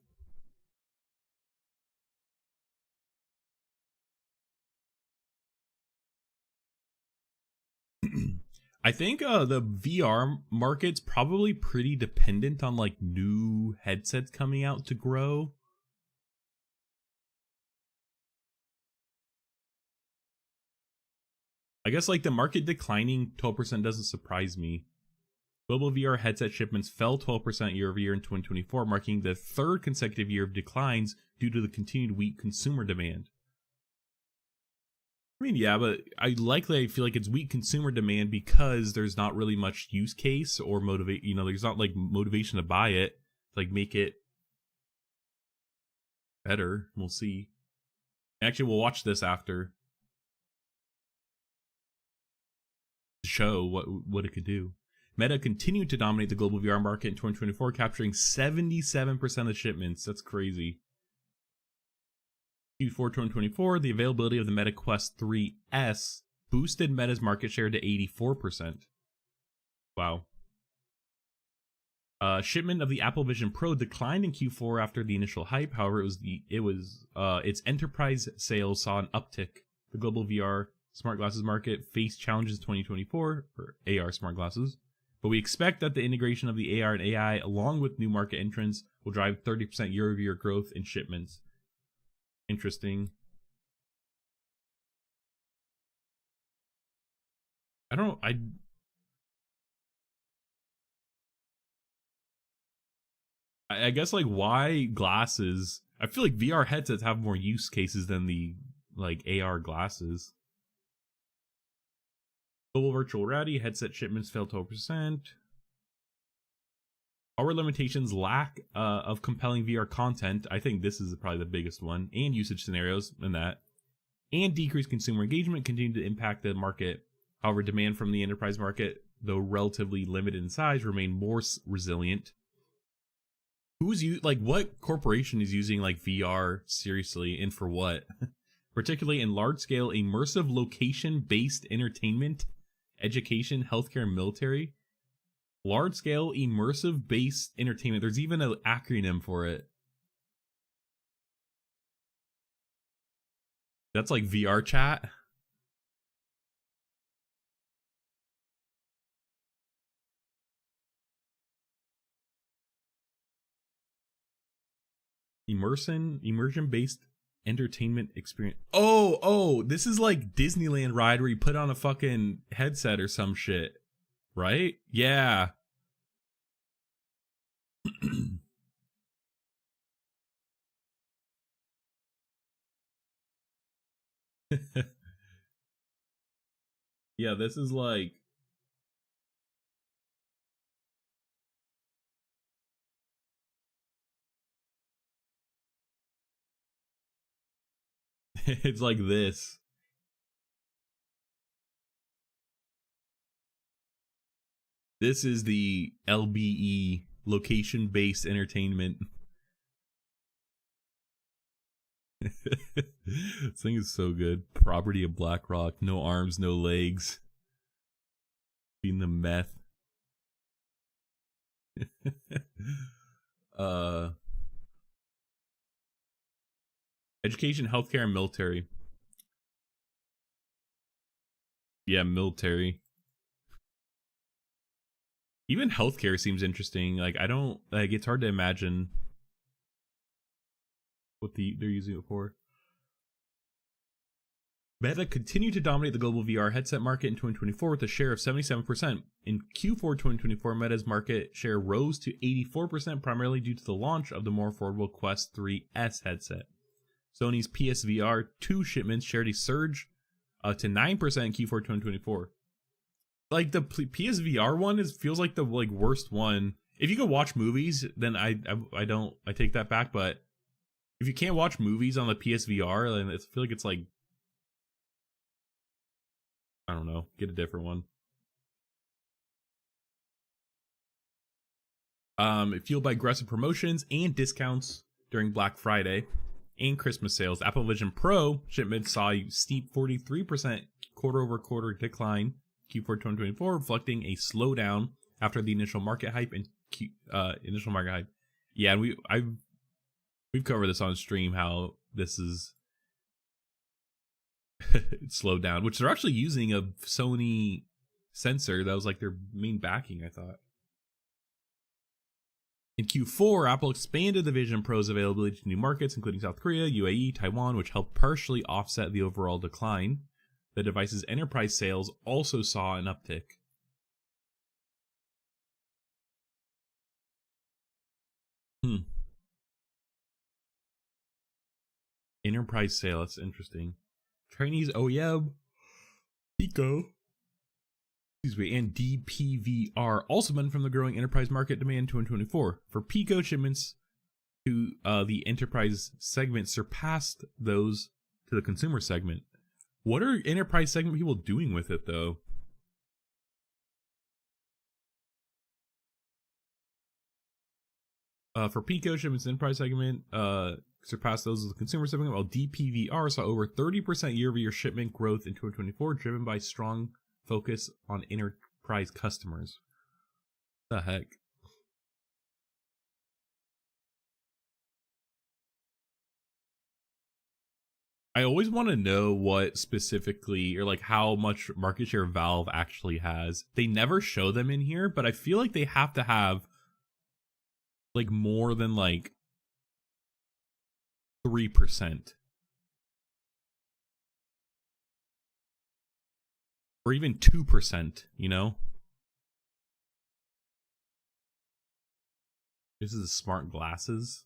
I think the VR market's probably pretty dependent on like new headsets coming out to grow. I guess like the market declining 12% doesn't surprise me. Global VR headset shipments fell 12% year over year in 2024, marking the third consecutive year of declines due to the continued weak consumer demand. I mean, yeah, but I feel like it's weak consumer demand because there's not really much use case or motivate. You know, there's not like motivation to buy it, like make it better. We'll see. Actually, we'll watch this after to show what it could do. Meta continued to dominate the global VR market in 2024, capturing 77% of shipments. That's crazy. Q4 2024, the availability of the Meta Quest 3S boosted Meta's market share to 84%. Wow. Shipment of the Apple Vision Pro declined in Q4 after the initial hype. However, its enterprise sales saw an uptick. The global VR smart glasses market faced challenges in 2024 for AR smart glasses, but we expect that the integration of the AR and AI along with new market entrants will drive 30% year-over-year growth in shipments. Interesting. I guess like why glasses? I feel like VR headsets have more use cases than the like AR glasses. Global virtual reality headset shipments fell 12%. hardware limitations, lack of compelling VR content. I think this is probably the biggest one, and usage scenarios in that, and decreased consumer engagement continue to impact the market. However, demand from the enterprise market, though relatively limited in size, remain more resilient. What corporation is using like VR seriously, and for what? Particularly in large-scale immersive location-based entertainment, education, healthcare, and military. Large-scale immersive-based entertainment. There's even an acronym for it. That's like VR chat. Immersion-based entertainment experience. Oh, this is like Disneyland ride where you put on a fucking headset or some shit, right? Yeah. Yeah, this is like it's like this. This is the LBE, location-based entertainment. This thing is so good. Property of BlackRock. No arms, no legs. Being the meth. Education, healthcare, and military. Yeah, military. Even healthcare seems interesting. Like, I don't like. It's hard to imagine what they're using it for. Meta continued to dominate the global VR headset market in 2024 with a share of 77%. In Q4 2024, Meta's market share rose to 84%, primarily due to the launch of the more affordable Quest 3S headset. Sony's PSVR 2 shipments shared a surge to 9% in Q4 2024. Like the PSVR one feels like the worst one. If you can watch movies, then I take that back. But if you can't watch movies on the PSVR, then I feel like it's like, I don't know, get a different one. Fueled by aggressive promotions and discounts during Black Friday and Christmas sales, Apple Vision Pro shipments saw a steep 43% quarter-over-quarter decline Q4 2024, reflecting a slowdown after the initial market hype. Yeah, and we've covered this on stream how this is it slowed down, which they're actually using a Sony sensor that was like their main backing, I thought. In Q4, Apple expanded the Vision Pro's availability to new markets, including South Korea, UAE, Taiwan, which helped partially offset the overall decline. The device's enterprise sales also saw an uptick. Enterprise sale, that's interesting. Chinese OEM, Pico, and DPVR also benefited from the growing enterprise market demand in 2024. For Pico, shipments to the enterprise segment surpassed those to the consumer segment. What are enterprise segment people doing with it, though? For Pico, shipments enterprise segment surpassed those of the consumer segment, while DPVR saw over 30% year-over-year shipment growth in 2024, driven by strong focus on enterprise customers. What the heck? I always want to know what specifically, or like how much market share Valve actually has. They never show them in here, but I feel like they have to have like more than like 3%. Or even 2%, you know? This is smart glasses.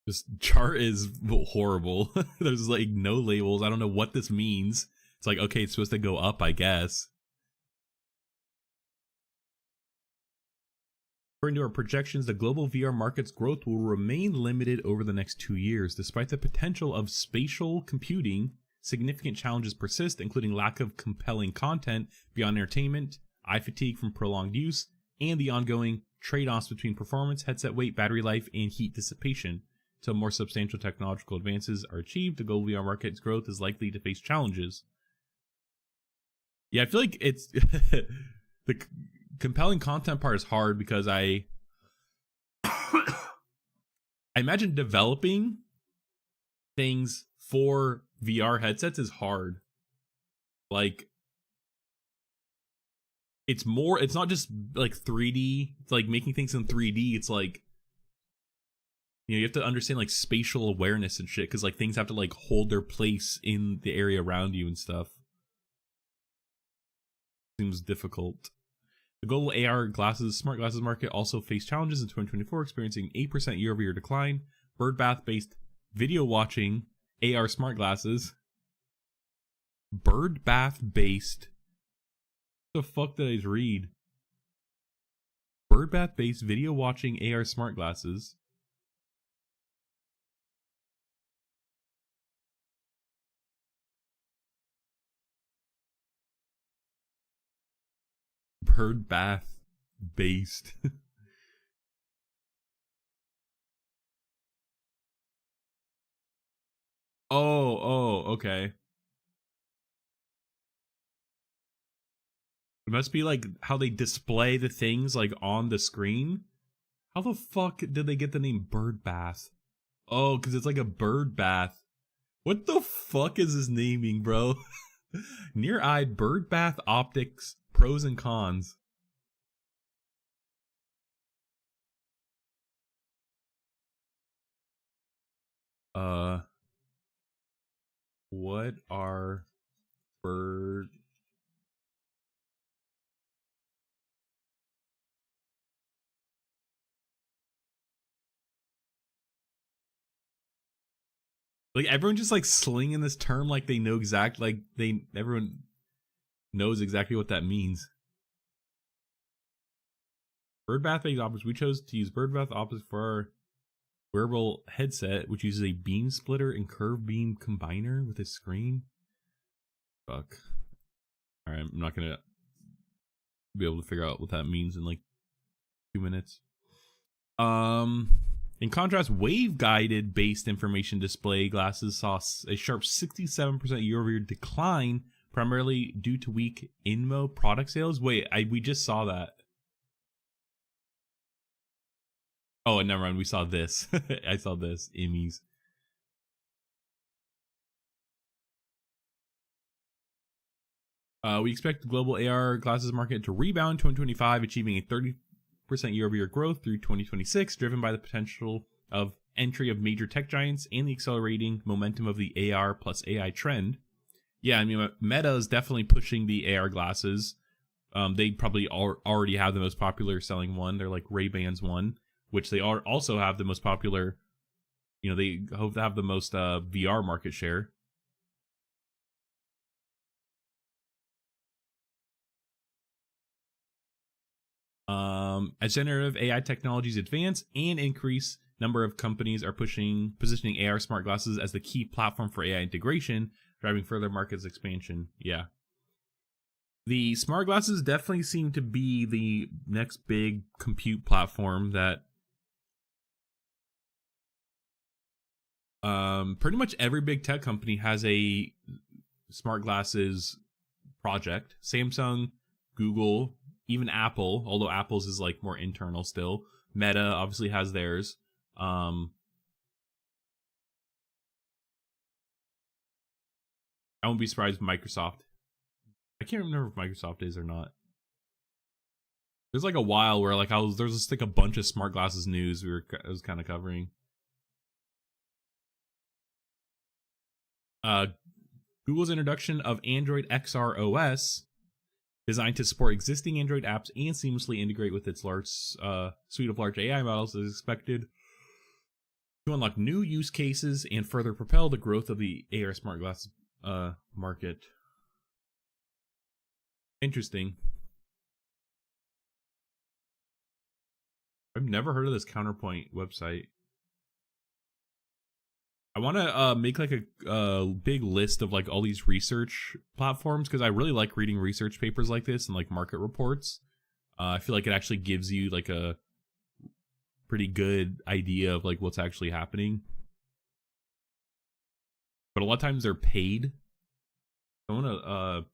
This chart is horrible. There's like no labels. I don't know what this means. It's like, okay, it's supposed to go up, I guess. According to our projections, the global VR market's growth will remain limited over the next 2 years. Despite the potential of spatial computing, significant challenges persist, including lack of compelling content beyond entertainment, eye fatigue from prolonged use, and the ongoing trade-offs between performance, headset weight, battery life, and heat dissipation. Until more substantial technological advances are achieved, the global VR market's growth is likely to face challenges. Yeah, I feel like it's the compelling content part is hard because I imagine developing things for VR headsets is hard. Like, it's not just like 3D. It's like making things in 3D. It's like, you know, you have to understand like spatial awareness and shit, because like things have to like hold their place in the area around you and stuff. Seems difficult. The global AR smart glasses market also faced challenges in 2024, experiencing 8% year-over-year decline. Birdbath-based video watching AR smart glasses. Birdbath-based. What the fuck did I just read? Birdbath-based video watching AR smart glasses. Birdbath-based. Okay. It must be like how they display the things like on the screen. How the fuck did they get the name bird bath? Oh, because it's like a bird bath. What the fuck is this naming, bro? Near-eyed bird bath optics, pros and cons. What are bird... Like, everyone just like slinging this term like they know everyone knows exactly what that means. Bird bath based optics. We chose to use bird bath optics for our wearable headset, which uses a beam splitter and curve beam combiner with a screen. Fuck. Alright, I'm not gonna be able to figure out what that means in like 2 minutes. In contrast, wave-guided based information display glasses saw a sharp 67% year-over-year decline, primarily due to weak InMo product sales. Wait, we just saw that. Oh, and never mind, we saw this. I saw this, Emmys. We expect the global AR glasses market to rebound in 2025, achieving a 30% year-over-year growth through 2026, driven by the potential of entry of major tech giants and the accelerating momentum of the AR plus AI trend. Yeah, I mean, Meta is definitely pushing the AR glasses. They probably already have the most popular selling one. They're like Ray-Ban's one, which they also have the most popular, you know, they hope to have the most VR market share. As generative AI technologies advance and increase, number of companies are positioning AR smart glasses as the key platform for AI integration, driving further markets expansion. Yeah. The smart glasses definitely seem to be the next big compute platform that pretty much every big tech company has a smart glasses project. Samsung, Google, even Apple, although Apple's is like more internal still. Meta obviously has theirs. I won't be surprised if Microsoft. I can't remember if Microsoft is or not. There's like a while where like there's just like a bunch of smart glasses news I was kind of covering. Google's introduction of Android XR OS, designed to support existing Android apps and seamlessly integrate with its large suite of large AI models, is expected to unlock new use cases and further propel the growth of the AR smart glasses market. Interesting. I've never heard of this Counterpoint website. I want to make like a big list of like all these research platforms because I really like reading research papers like this and like market reports. I feel like it actually gives you like a pretty good idea of like what's actually happening. But a lot of times they're paid. I want to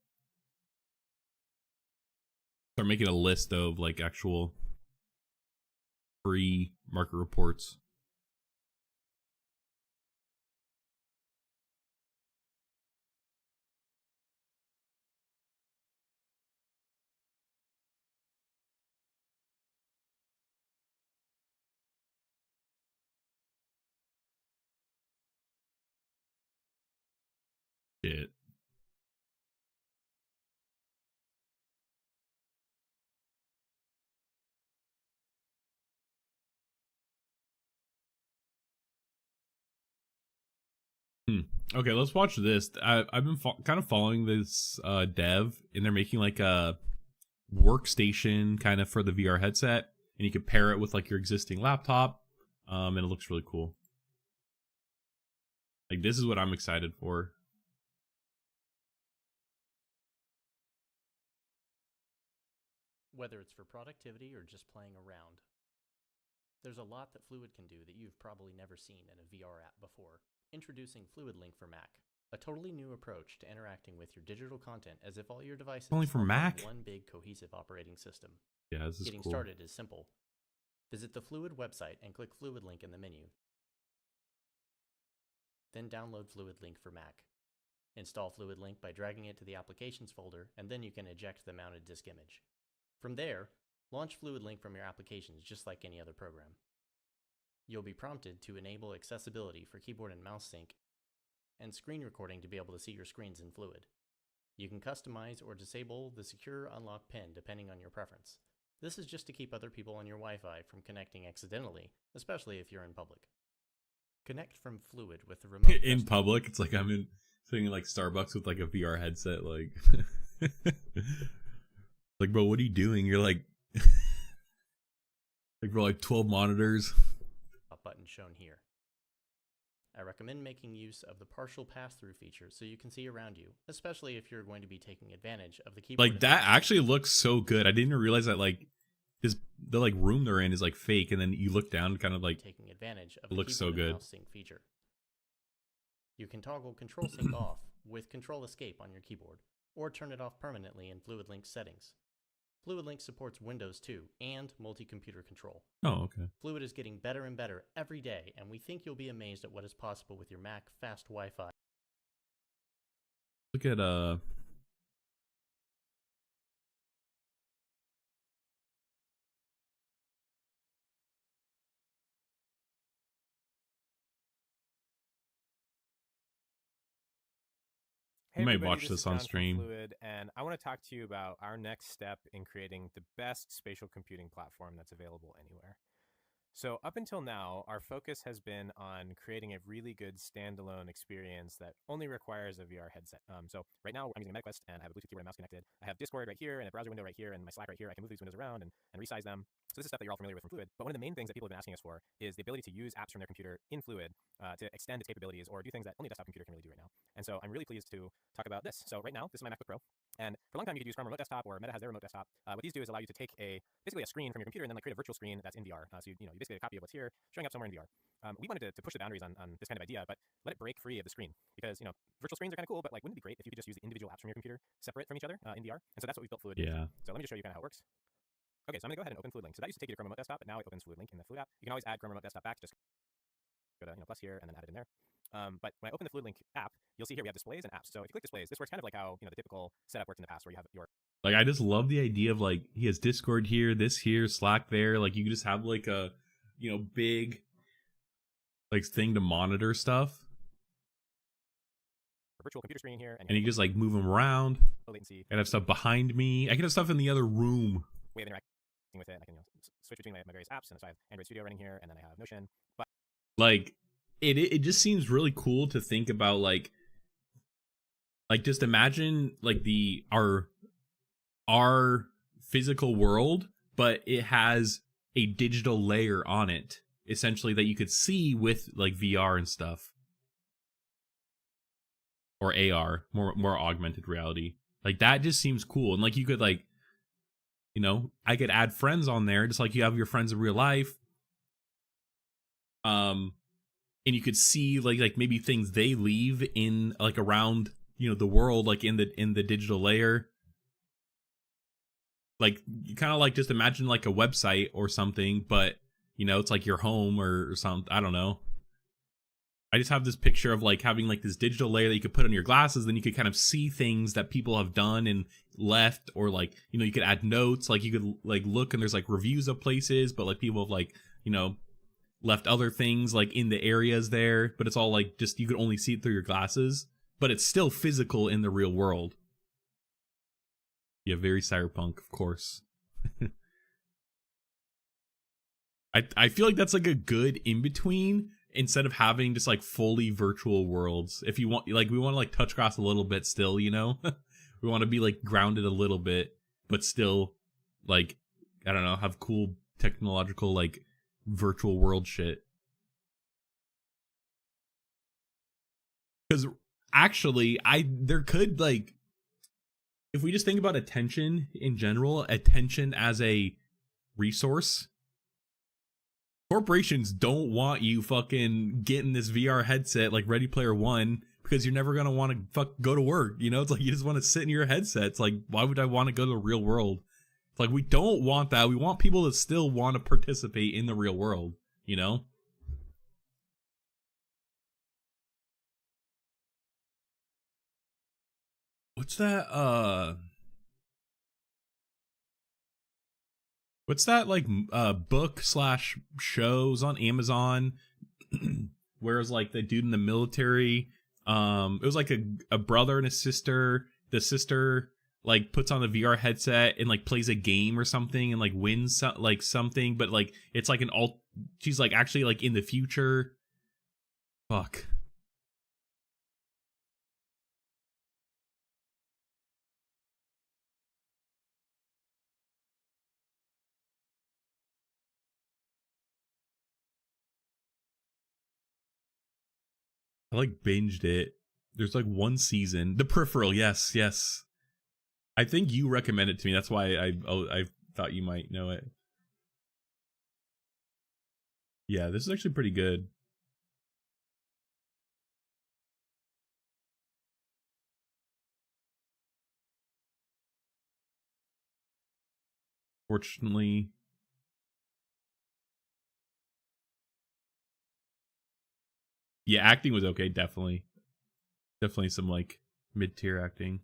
start making a list of like actual free market reports. Shit. Okay, let's watch this. I've been kind of following this dev, and they're making like a workstation kind of for the VR headset, and you can pair it with like your existing laptop, and it looks really cool. Like this is what I'm excited for. Whether it's for productivity or just playing around, there's a lot that Fluid can do that you've probably never seen in a VR app before. Introducing Fluid Link for Mac, a totally new approach to interacting with your digital content as if all your devices Only for are Mac? one big cohesive operating system. Yeah, this is Getting cool. started is simple. Visit the Fluid website and click Fluid Link in the menu. Then download Fluid Link for Mac. Install Fluid Link by dragging it to the Applications folder, and then you can eject the mounted disk image. From there, launch Fluid Link from your applications just like any other program. You'll be prompted to enable accessibility for keyboard and mouse sync and screen recording to be able to see your screens in Fluid. You can customize or disable the secure unlock pin depending on your preference. This is just to keep other people on your Wi-Fi from connecting accidentally, especially if you're in public. Connect from Fluid with the remote in public. It's like I'm sitting in like Starbucks with like a VR headset, like like, bro, what are you doing? You're like like bro, like 12 monitors. Button shown here. I recommend making use of the partial pass-through feature so you can see around you, especially if you're going to be taking advantage of the keyboard. Like that actually looks so good. I didn't even realize that like the like room they're in is like fake, and then you look down, kind of like taking advantage of it looks so good. Mouse sync feature. You can toggle Control Sync off with Control Escape on your keyboard, or turn it off permanently in Fluid Link settings. Fluid Link supports Windows 2 and multi-computer control. Oh, okay. Fluid is getting better and better every day, and we think you'll be amazed at what is possible with your Mac fast Wi-Fi. Look at Hey, you might everybody, watch this on is John from stream. Fluid, and I want to talk to you about our next step in creating the best spatial computing platform that's available anywhere. So up until now, our focus has been on creating a really good standalone experience that only requires a VR headset. So right now I'm using a MetaQuest and I have a Bluetooth keyboard and mouse connected. I have Discord right here and a browser window right here and my Slack right here. I can move these windows around and resize them. So this is stuff that you're all familiar with from Fluid. But one of the main things that people have been asking us for is the ability to use apps from their computer in Fluid to extend its capabilities or do things that only a desktop computer can really do right now. And so I'm really pleased to talk about this. So right now, this is my MacBook Pro. And for a long time, you could use Chrome Remote Desktop or Meta has their Remote Desktop. What these do is allow you to take basically a screen from your computer and then like create a virtual screen that's in VR. So you basically get a copy of what's here showing up somewhere in VR. We wanted to push the boundaries on this kind of idea, but let it break free of the screen because virtual screens are kind of cool, but like wouldn't it be great if you could just use the individual apps from your computer separate from each other in VR? And so that's what we built Fluid. Yeah. So let me just show you kind of how it works. Okay, so I'm gonna go ahead and open Fluid Link. So that used to take you to Chrome Remote Desktop, but now it opens Fluid Link in the Fluid app. You can always add Chrome Remote Desktop back. Just go to plus here and then add it in there. But when I open the Fluid Link app, you'll see here we have displays and apps. So if you click displays, this works kind of like how the typical setup worked in the past, where you have your like I just love the idea of like he has Discord here, this here, Slack there. Like you can just have like a big like thing to monitor stuff. Virtual computer screen here, and you just like move them around. Low latency. I can have stuff behind me. I can have stuff in the other room. Way of interacting with it. I can switch between my various apps, and so I have Android Studio running here, and then I have Notion. But like it just seems really cool to think about like just imagine like our physical world, but it has a digital layer on it, essentially, that you could see with like VR and stuff, or AR, more augmented reality. Like that just seems cool. And like you could like, you know, I could add friends on there just like you have your friends in real life. And you could see like maybe things they leave in like around, you know, the world, like in the digital layer. Like you kind of like just imagine like a website or something, but you know, it's like your home or something. I don't know. I just have this picture of like having like this digital layer that you could put on your glasses, then you could kind of see things that people have done and left, or like, you know, you could add notes, like you could like look and there's like reviews of places, but like people have like, you know, left other things like in the areas there, but it's all like just you could only see it through your glasses, but it's still physical in the real world. Yeah, very cyberpunk, of course. I feel like that's like a good in between, instead of having just like fully virtual worlds. If you want, like, we want to like touch grass a little bit still, you know. We want to be like grounded a little bit, but still like, I don't know, have cool technological like virtual world shit. Because actually, there could like, if we just think about attention in general, attention as a resource, corporations don't want you fucking getting this VR headset like Ready Player One, because you're never gonna want to go to work. You know, it's like you just want to sit in your headset. It's like, why would I want to go to the real world? It's like, we don't want that. We want people to still want to participate in the real world, you know? What's that? What's that like book slash shows on Amazon? Whereas like the dude in the military, it was like a brother and a sister. The sister like puts on the VR headset and like plays a game or something and like wins like something, but like it's like an alt. She's like actually like in the future. Fuck. I like binged it. There's like one season. The Peripheral, yes, yes. I think you recommended it to me. That's why I thought you might know it. Yeah, this is actually pretty good. Fortunately, yeah, acting was okay. Definitely some like mid tier acting.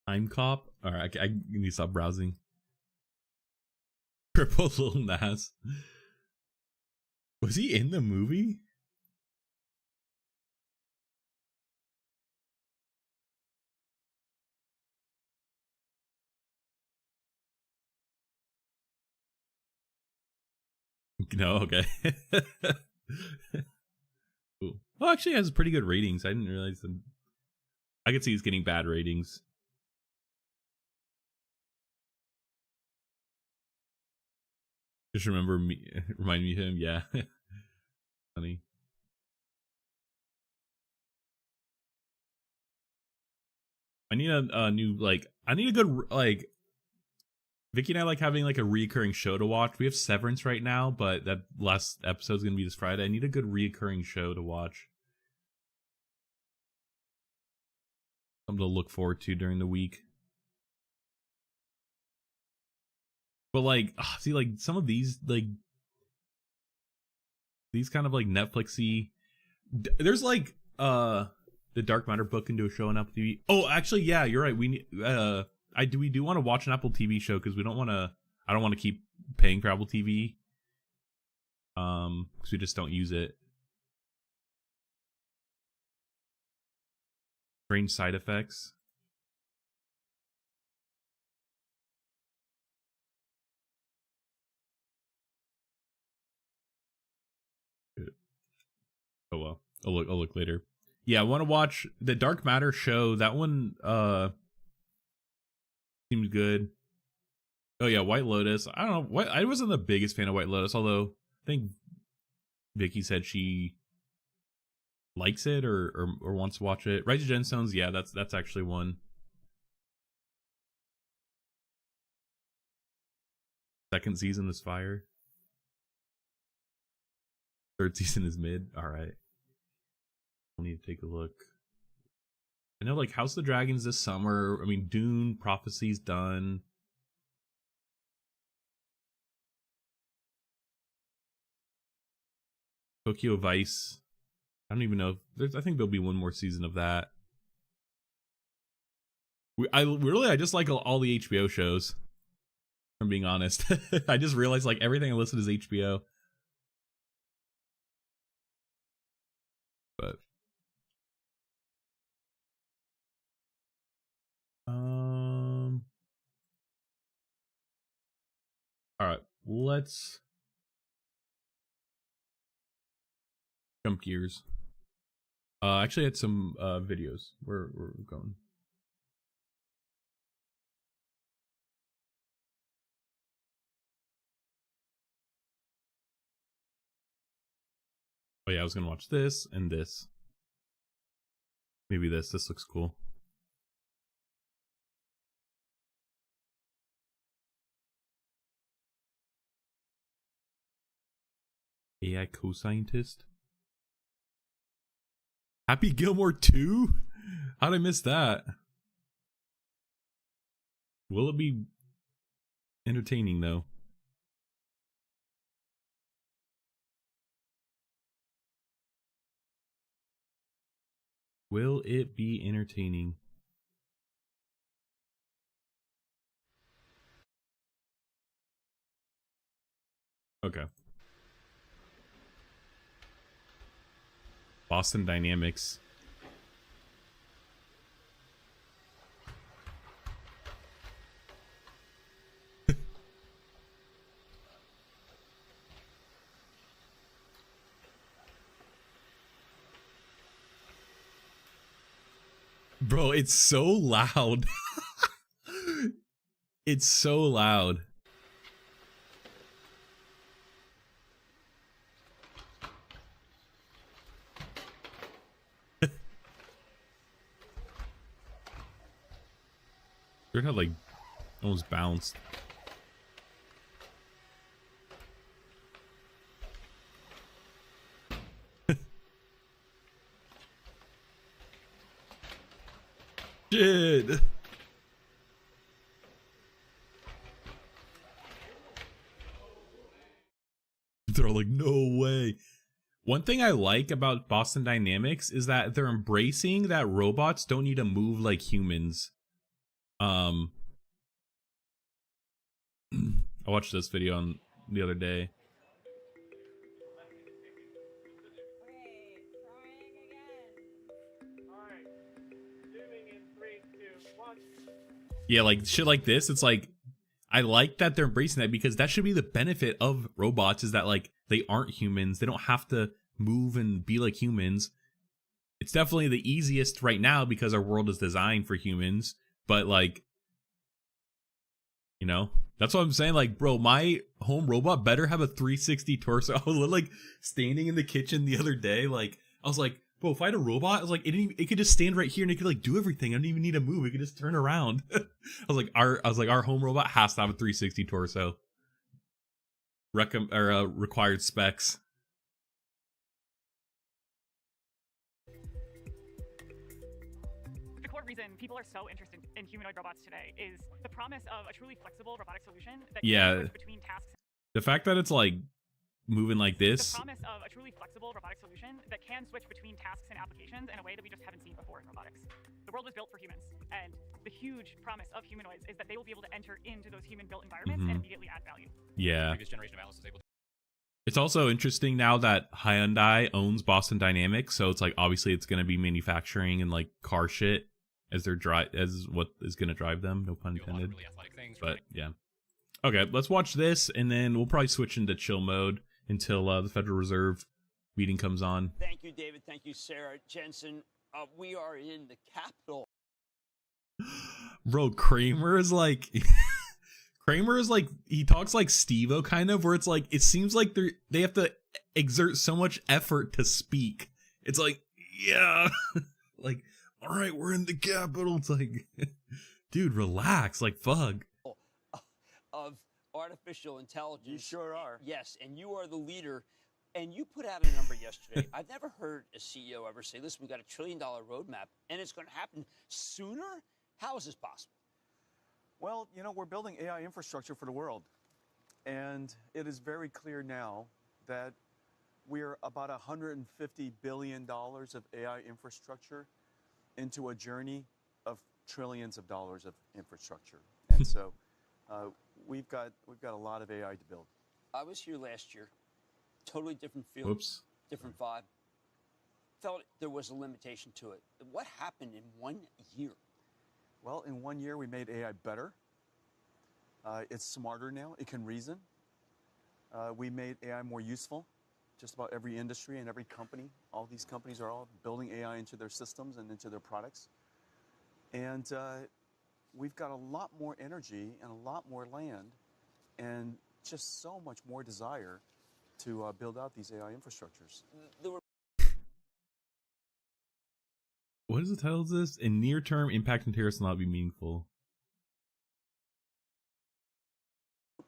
Time Cop. All right, I need to stop browsing. Triple Lil Nas. Was he in the movie? No, okay. Cool. Well, actually, it has pretty good ratings. I didn't realize them. I could see he's getting bad ratings. Just remember me, remind me of him. Yeah, funny. I need a new like. I need a good like. Vicky and I like having like a recurring show to watch. We have Severance right now, but that last episode's gonna be this Friday. I need a good recurring show to watch. Something to look forward to during the week. But like, see, like some of these, like these kind of like Netflixy. There's like the Dark Matter book into a show on Apple TV. Oh, actually, yeah, you're right. We need we do want to watch an Apple TV show because we don't want to. I don't want to keep paying for Apple TV. Because we just don't use it. Strange Side Effects. Oh well, I'll look later. Yeah, I want to watch the Dark Matter show. That one seems good. Oh yeah, White Lotus. I don't know. I wasn't the biggest fan of White Lotus, although I think Vicky said she likes it or wants to watch it. Rise of Gemstones, yeah, that's actually one. Second season is fire. Third season is mid. All right. I need to take a look. I know, like, House of the Dragons this summer. I mean, Dune Prophecy's done. Tokyo Vice. I don't even know. I think there'll be one more season of that. I just like all the HBO shows. If I'm being honest. I just realized like everything I listen to is HBO. But all right, let's jump gears. Actually, I had some videos. Where we're going. Oh yeah, I was gonna watch this and this. Maybe this. This looks cool. AI co-scientist. Happy Gilmore 2? How'd I miss that? Will it be entertaining though? Will it be entertaining? Okay. Boston Dynamics. Bro, it's so loud. It's so loud. It had like almost bounced. Shit. They're like, no way. One thing I like about Boston Dynamics is that they're embracing that robots don't need to move like humans. I watched this video on the other day. Yeah, like shit like this. It's like, I like that they're embracing that because that should be the benefit of robots is that like they aren't humans. They don't have to move and be like humans. It's definitely the easiest right now because our world is designed for humans. But like, you know, that's what I'm saying. Like, bro, my home robot better have a 360 torso. I was like standing in the kitchen the other day. Like, I was like, bro, if I had a robot, I was like, it could just stand right here and it could like do everything. I don't even need to move. It could just turn around. I was like, our home robot has to have a 360 torso. Required specs. The core reason people are so interested in humanoid robots today is the promise of a truly flexible robotic solution that can switch between tasks. The fact that it's like moving like this. The promise of a truly flexible robotic solution that can switch between tasks and applications in a way that we just haven't seen before in robotics. The world was built for humans, and the huge promise of humanoids is that they will be able to enter into those human-built environments and immediately add value. Yeah. Previous generation of Alice is able to. It's also interesting now that Hyundai owns Boston Dynamics, so it's like obviously it's going to be manufacturing and like car shit as as what is going to drive them. No pun intended. Really athletic things, but right? yeah. Okay, let's watch this, and then we'll probably switch into chill mode until the Federal Reserve meeting comes on. Thank you, David. Thank you, Sarah. Jensen, We are in the Capitol. Bro, Kramer is like he talks like Steve-O kind of, where it's like it seems like they have to exert so much effort to speak. It's like, yeah. Like, all right, we're in the Capitol. It's like, dude, relax. Like, fuck. Of artificial intelligence. You sure are. Yes, and you are the leader. And you put out a number yesterday. I've never heard a CEO ever say, listen, we've got $1 trillion roadmap, and it's going to happen sooner? How is this possible? Well, you know, we're building AI infrastructure for the world. And it is very clear now that we're about $150 billion of AI infrastructure into a journey of trillions of dollars of infrastructure. And so we've got a lot of AI to build. I was here last year. Totally different feel, Whoops. different vibe. Felt there was a limitation to it. What happened in 1 year? Well, in 1 year, we made AI better. It's smarter now. It can reason. We made AI more useful. Just about every industry and every company, all these companies are all building AI into their systems and into their products. And we've got a lot more energy and a lot more land and just so much more desire to build out these AI infrastructures. What is the title of this? In near term, impact and tariffs will not be meaningful.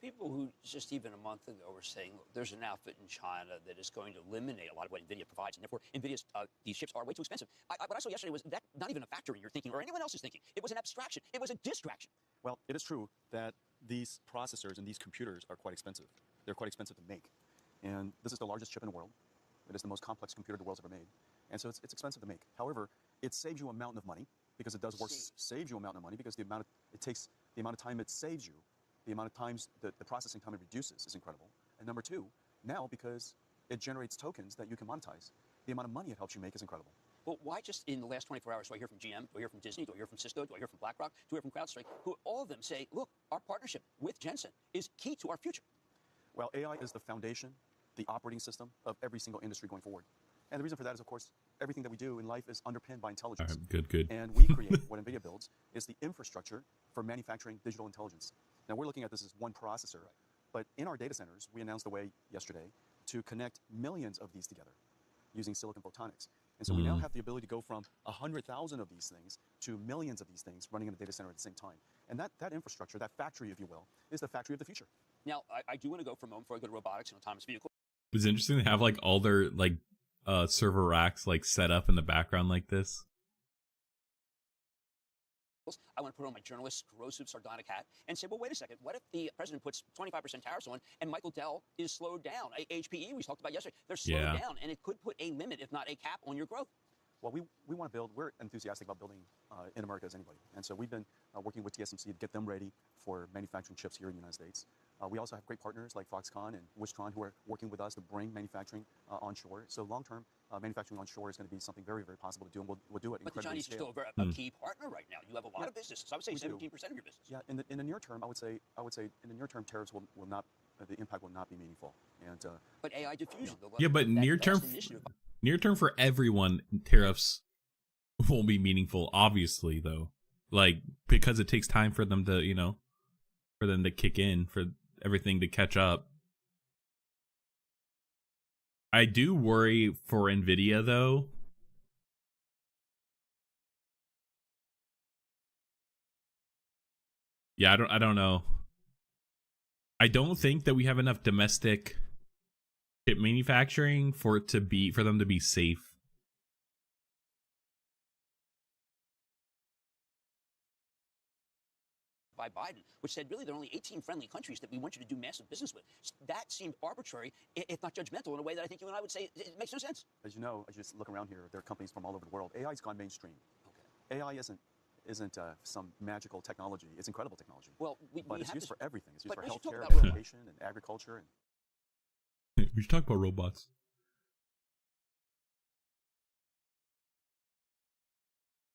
People who just even a month ago were saying, look, there's an outfit in China that is going to eliminate a lot of what NVIDIA provides, and therefore NVIDIA's these chips are way too expensive. What I saw yesterday was that not even a factor in your thinking or anyone else's thinking. It was an abstraction. It was a distraction. Well, it is true that these processors and these computers are quite expensive. They're quite expensive to make. And this is the largest chip in the world. It is the most complex computer the world's ever made. And so it's expensive to make. However, it saves you a mountain of money because it does work. Saves you a mountain of money because the amount of time it saves you, the amount of times the processing time it reduces is incredible. And number two, now because it generates tokens that you can monetize, the amount of money it helps you make is incredible. But why just in the last 24 hours do I hear from GM, do I hear from Disney, do I hear from Cisco, do I hear from BlackRock, do I hear from CrowdStrike, who all of them say, look, our partnership with Jensen is key to our future. Well, AI is the foundation, the operating system of every single industry going forward. And the reason for that is, of course, everything that we do in life is underpinned by intelligence. All right, good. And we create, what NVIDIA builds, is the infrastructure for manufacturing digital intelligence. Now, we're looking at this as one processor, but in our data centers, we announced a way yesterday to connect millions of these together using silicon photonics. And so we now have the ability to go from 100,000 of these things to millions of these things running in a data center at the same time. And that infrastructure, that factory, if you will, is the factory of the future. Now, I do want to go for a moment before I go to robotics and autonomous vehicles. It's interesting to have like all their like server racks like set up in the background like this. I want to put on my journalist's corrosive, sardonic hat and say, well, wait a second. What if the president puts 25% tariffs on and Michael Dell is slowed down? HPE, we talked about yesterday, they're slowed down, and it could put a limit, if not a cap, on your growth. Well, we want to build, we're enthusiastic about building in America as anybody. And so we've been working with TSMC to get them ready for manufacturing chips here in the United States. We also have great partners like Foxconn and Wistron who are working with us to bring manufacturing onshore. So long-term, manufacturing onshore is going to be something very, very possible to do, and we'll do it but incredibly the Chinese are still a key partner right now. You have a lot of businesses. I would say 17% of your business. Yeah, in the near term, I would say in the near term, tariffs will not, the impact will not be meaningful. And but AI diffusion. Yeah, but near term for everyone, tariffs won't be meaningful, obviously, though. Like, because it takes time for them to, for them to kick in, for everything to catch up. I do worry for NVIDIA, though. Yeah, I don't know. I don't think that we have enough domestic chip manufacturing for them to be safe. By Biden, which said really there are only 18 friendly countries that we want you to do massive business with. That seemed arbitrary, if not judgmental, in a way that I think you and I would say it makes no sense. As you know, as you just look around here, there are companies from all over the world. AI's gone mainstream. Okay. AI isn't some magical technology. It's incredible technology. Well, but it's used for everything. It's used for healthcare, and education, and agriculture. We should talk about robots.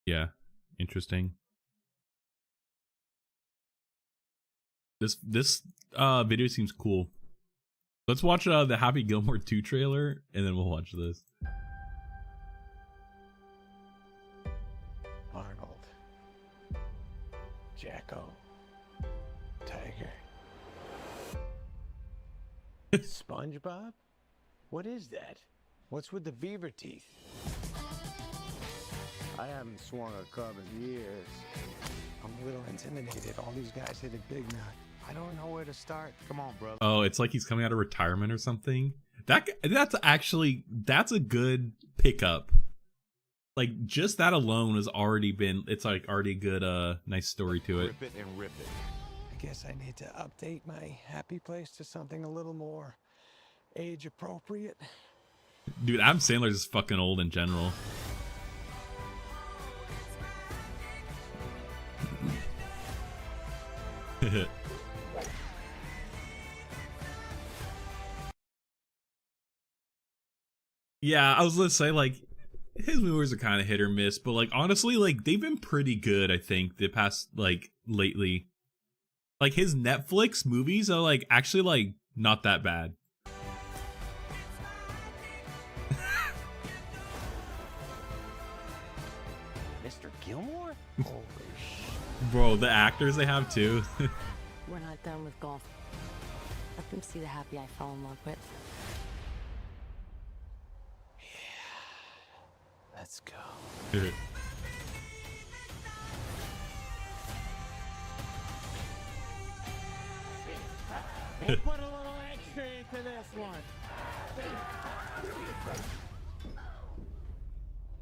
Yeah, interesting. This video seems cool. Let's watch the Happy Gilmore 2 trailer, and then we'll watch this. Jacko. Tiger. SpongeBob? What is that? What's with the beaver teeth? I haven't swung a club in years. I'm a little intimidated. All these guys hit it big now. I don't know where to start. Come on, brother. Oh, it's like he's coming out of retirement or something. That's a good pickup. Like, just that alone has already been, it's like already a good nice story to it. Rip it and rip it. I guess I need to update my happy place to something a little more age appropriate. Dude, Adam Sandler's just fucking old in general. Yeah, I was gonna say, like, his movies are kind of hit or miss, but like honestly, like they've been pretty good, I think, the past, like, lately. Like his Netflix movies are like actually like not that bad. Mr. Gilmore? Holy shit. Bro, the actors they have too. We're not done with golf. Let them see the happy I fell in love with. Let's go. We'll put a little extra into this one.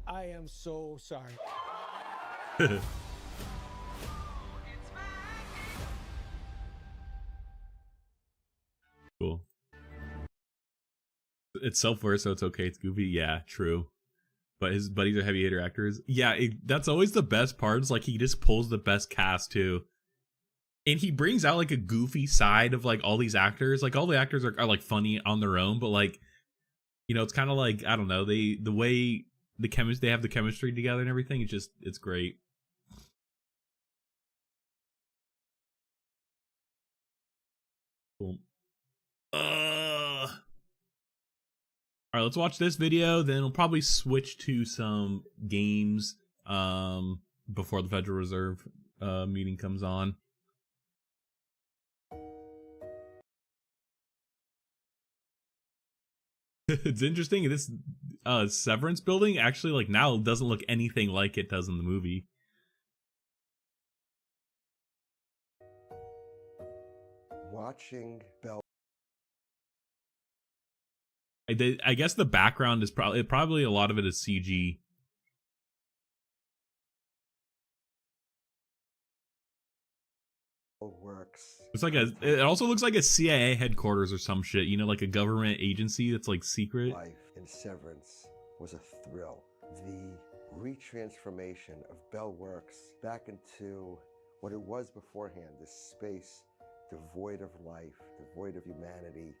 I am so sorry. Cool. It's self-aware, so it's okay. It's goofy. Yeah, true. But his buddies are heavy hitter actors. Yeah, that's always the best part. Is like he just pulls the best cast too. And he brings out like a goofy side of like all these actors. Like all the actors are like funny on their own, but like, you know, it's kind of like, I don't know, the way they have the chemistry together and everything, it's great. Cool. All right, let's watch this video, then we'll probably switch to some games before the Federal Reserve meeting comes on. It's interesting, this Severance building actually like now doesn't look anything like it does in the movie. Watching Bell. I guess the background is probably a lot of it is CG. Works. It's like it also looks like a CIA headquarters or some shit, you know, like a government agency that's like secret. Life in Severance was a thrill. The retransformation of Bell Works back into what it was beforehand, this space devoid of life, devoid of humanity,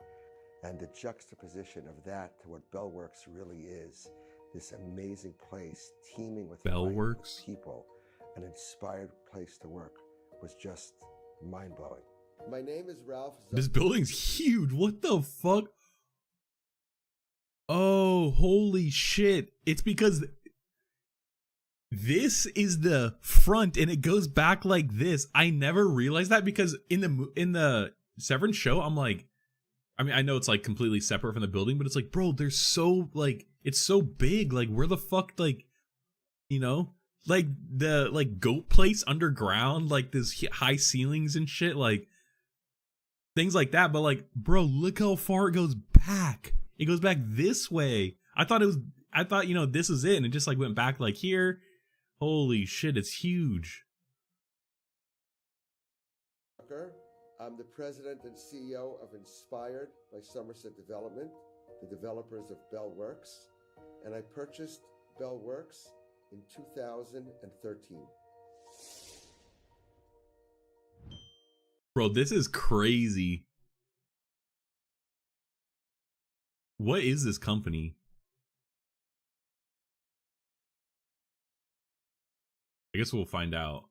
and the juxtaposition of that to what Bell Works really is, this amazing place teeming with Bell life, Works? people, an inspired place to work, was just mind-blowing. My name is Ralph. This building's huge. What the fuck? Oh, holy shit. It's because this is the front and it goes back like this. I never realized that because in the Severance show, I'm like, I mean, I know it's like completely separate from the building, but it's like, bro, there's so like, it's so big. Like, where the fuck, like, you know, like the like goat place underground, like this high ceilings and shit, like things like that. But like, bro, look how far it goes back. It goes back this way. I thought, you know, this is it. And it just like went back like here. Holy shit, it's huge. I'm the president and CEO of Inspired by Somerset Development, the developers of Bell Works, and I purchased Bell Works in 2013. Bro, this is crazy. What is this company? I guess we'll find out.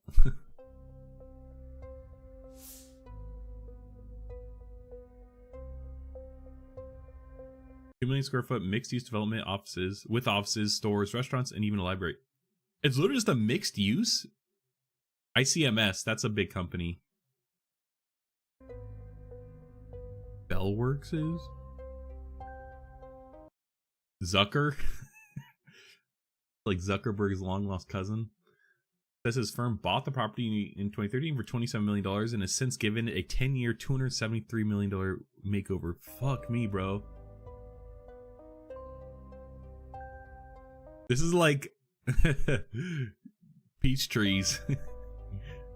2 million square foot mixed use development, offices, stores, restaurants, and even a library. It's literally just a mixed use. ICMS, that's a big company. Bellworks is? Zucker? Like Zuckerberg's long lost cousin. Says his firm bought the property in 2013 for $27 million and has since given it a 10-year, $273 million makeover. Fuck me, bro. This is like peach trees.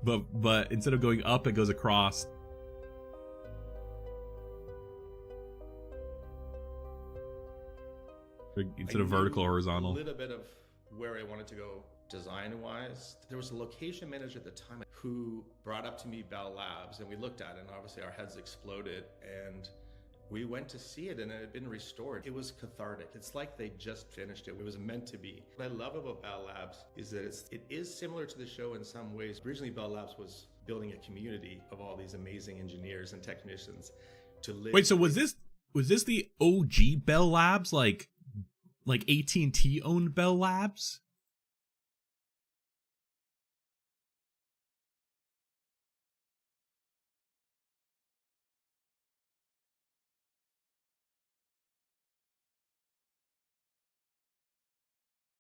but instead of going up, it goes across. Instead of vertical, horizontal. A little bit of where I wanted to go design-wise. There was a location manager at the time who brought up to me Bell Labs, and we looked at it, and obviously our heads exploded, and we went to see it, and it had been restored. It was cathartic. It's like they just finished it. It was meant to be. What I love about Bell Labs is that it is similar to the show in some ways. Originally, Bell Labs was building a community of all these amazing engineers and technicians to live. Wait, so was this the OG Bell Labs, like AT&T owned Bell Labs?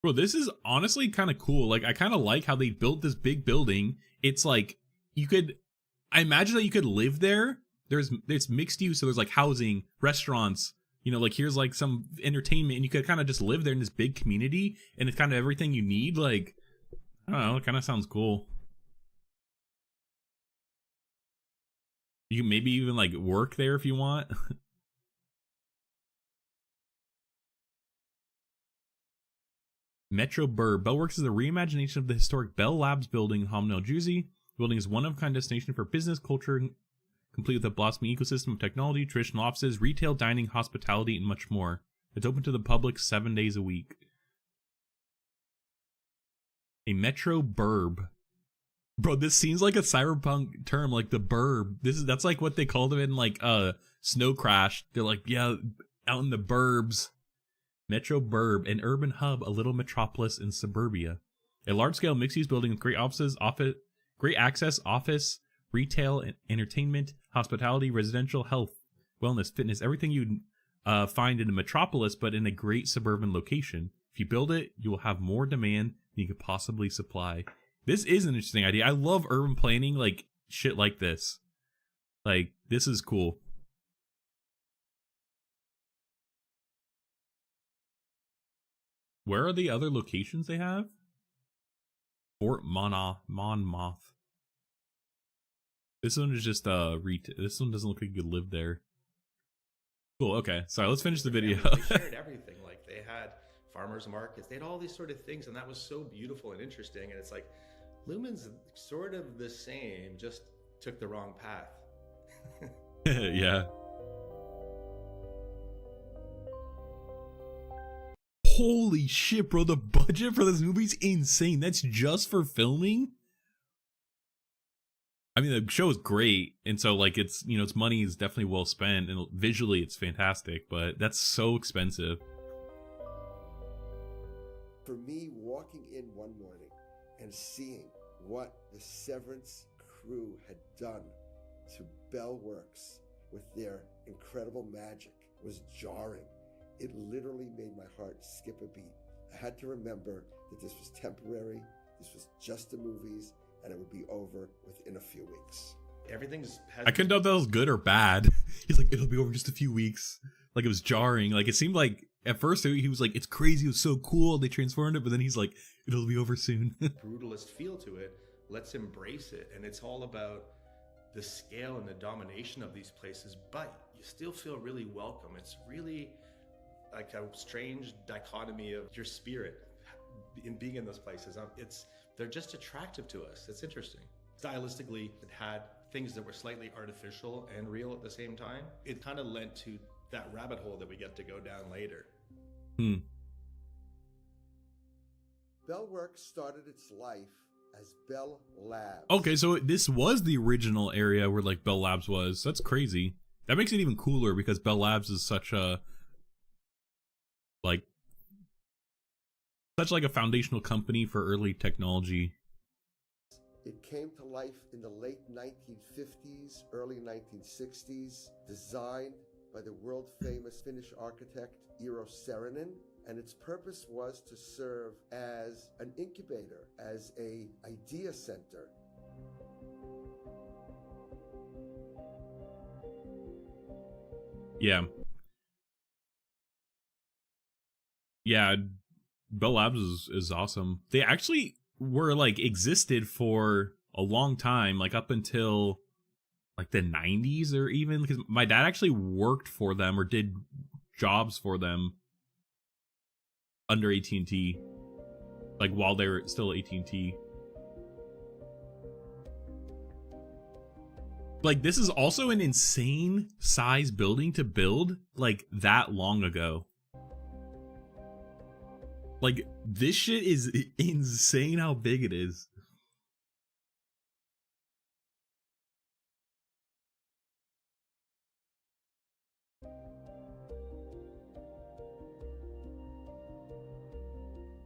Bro, this is honestly kind of cool. Like, I kind of like how they built this big building. It's like, I imagine that you could live there. It's mixed use, so there's like housing, restaurants, you know, like here's like some entertainment, and you could kind of just live there in this big community, and it's kind of everything you need. Like, I don't know, it kind of sounds cool. You can maybe even like work there if you want. Metro Burb. Bellworks is a reimagination of the historic Bell Labs building in Hamel, New Jersey. The building is a one-of-a-kind destination for business, culture, complete with a blossoming ecosystem of technology, traditional offices, retail, dining, hospitality, and much more. It's open to the public 7 days a week. A Metro Burb. Bro, this seems like a cyberpunk term, like the burb. That's like what they called it in like Snow Crash. They're like, yeah, out in the burbs. Metro Burb, an urban hub, a little metropolis in suburbia. A large-scale mixed-use building with great great access, office, retail, entertainment, hospitality, residential, health, wellness, fitness, everything you'd find in a metropolis, but in a great suburban location. If you build it, you will have more demand than you could possibly supply. This is an interesting idea. I love urban planning, like shit like this. Like, this is cool. Where are the other locations they have? Fort Monmouth. This one is just this one doesn't look like you could live there. Cool, okay. Sorry, let's finish the video. They shared everything. Like, they had farmers markets. They had all these sort of things, and that was so beautiful and interesting. And it's like, Lumen's sort of the same, just took the wrong path. Yeah. Holy shit, bro, the budget for this movie's insane. That's just for filming? I mean, the show is great, and so, like, it's, you know, its money is definitely well spent, and visually it's fantastic, but that's so expensive. For me, walking in one morning and seeing what the Severance crew had done to Bellworks with their incredible magic was jarring. It literally made my heart skip a beat. I had to remember that this was temporary, this was just the movies, and it would be over within a few weeks. I couldn't tell if that was good or bad. He's like, it'll be over in just a few weeks. Like, it was jarring. Like, it seemed like, at first he was like, it's crazy, it was so cool, they transformed it, but then he's like, it'll be over soon. Brutalist feel to it. Let's embrace it. And it's all about the scale and the domination of these places, but you still feel really welcome. It's really like a strange dichotomy of your spirit in being in those places. They're just attractive to us. It's interesting. Stylistically, it had things that were slightly artificial and real at the same time. It kind of led to that rabbit hole that we get to go down later. Bellworks started its life as Bell Labs. Okay, so this was the original area where, like, Bell Labs was. That's crazy. That makes it even cooler because Bell Labs is such a, like a foundational company for early technology. It came to life in the late 1950s, early 1960s, designed by the world-famous Finnish architect Eero Saarinen, and its purpose was to serve as an incubator, as an idea center. Yeah. Yeah, Bell Labs is awesome. They actually were like existed for a long time, like up until like the 90s, or even because my dad actually worked for them or did jobs for them under AT&T, like while they were still AT&T. Like, this is also an insane size building to build like that long ago. Like, this shit is insane how big it is.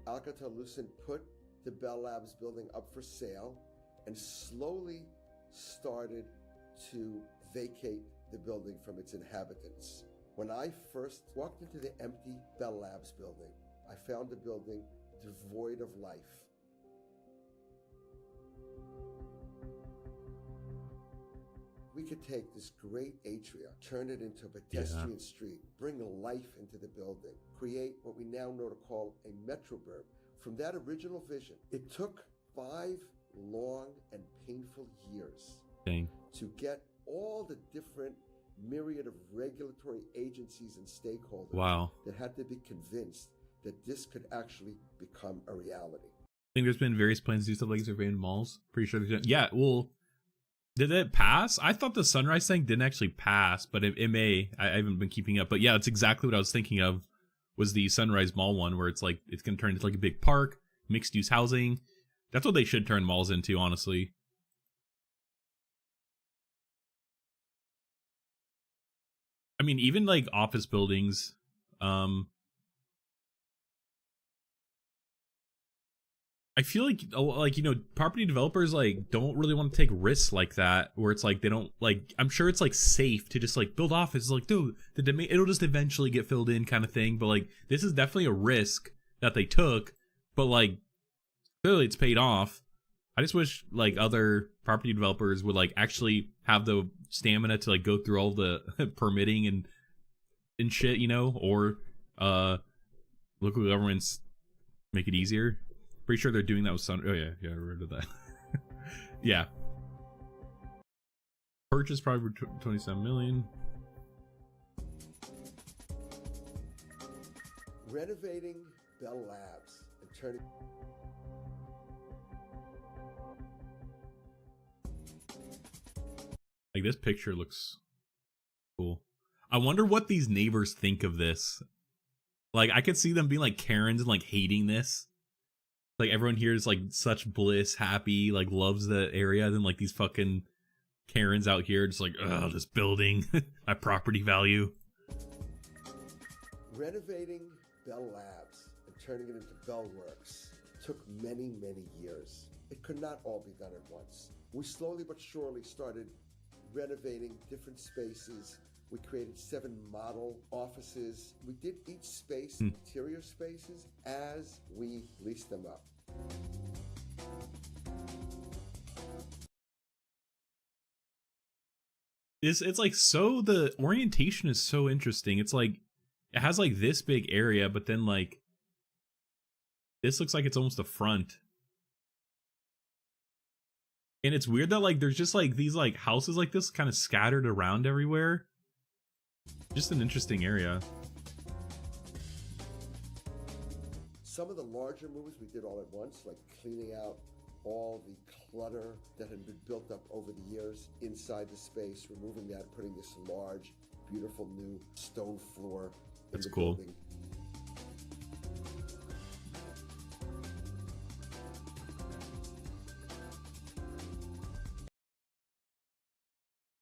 Alcatel-Lucent put the Bell Labs building up for sale and slowly started to vacate the building from its inhabitants. When I first walked into the empty Bell Labs building, I found the building devoid of life. We could take this great atria, turn it into a pedestrian street, bring life into the building, create what we now know to call a metroburb. From that original vision, it took 5 long and painful years to get all the different myriad of regulatory agencies and stakeholders that had to be convinced that this could actually become a reality. I think there's been various plans to do stuff like this in malls. Pretty sure there's yeah, well, did it pass? I thought the Sunrise thing didn't actually pass, but it may. I haven't been keeping up. But yeah, it's exactly what I was thinking of, was the Sunrise Mall one, where it's like it's going to turn into like a big park, mixed use housing. That's what they should turn malls into, honestly. I mean, even like office buildings, I feel like, you know, property developers like don't really want to take risks like that, where it's like they don't like, I'm sure it's like safe to just like build offices, like, dude, the domain, it'll just eventually get filled in kind of thing. But like, this is definitely a risk that they took, but like clearly it's paid off. I just wish like other property developers would like actually have the stamina to like go through all the permitting and shit, you know, or local governments make it easier. Pretty sure they're doing that with Sun. Oh yeah, I remember that. Yeah. Purchase probably for 27 million. Renovating Bell Labs and turning. Like, this picture looks cool. I wonder what these neighbors think of this. Like, I could see them being like Karens and like hating this. Like, everyone here is like such bliss, happy, like loves the area. Then like these fucking Karens out here just like, oh, this building, my property value. Renovating Bell Labs and turning it into Bell Works took many, many years. It could not all be done at once. We slowly but surely started renovating different spaces. We created 7 model offices. We did each space, interior spaces, as we leased them up. It's like, so the orientation is so interesting. It's like, it has like this big area, but then like, this looks like it's almost the front. And it's weird that like, there's just like these like houses like this kind of scattered around everywhere. Just an interesting area. Some of the larger moves we did all at once, like cleaning out all the clutter that had been built up over the years inside the space, removing that, putting this large, beautiful new stone floor in the building.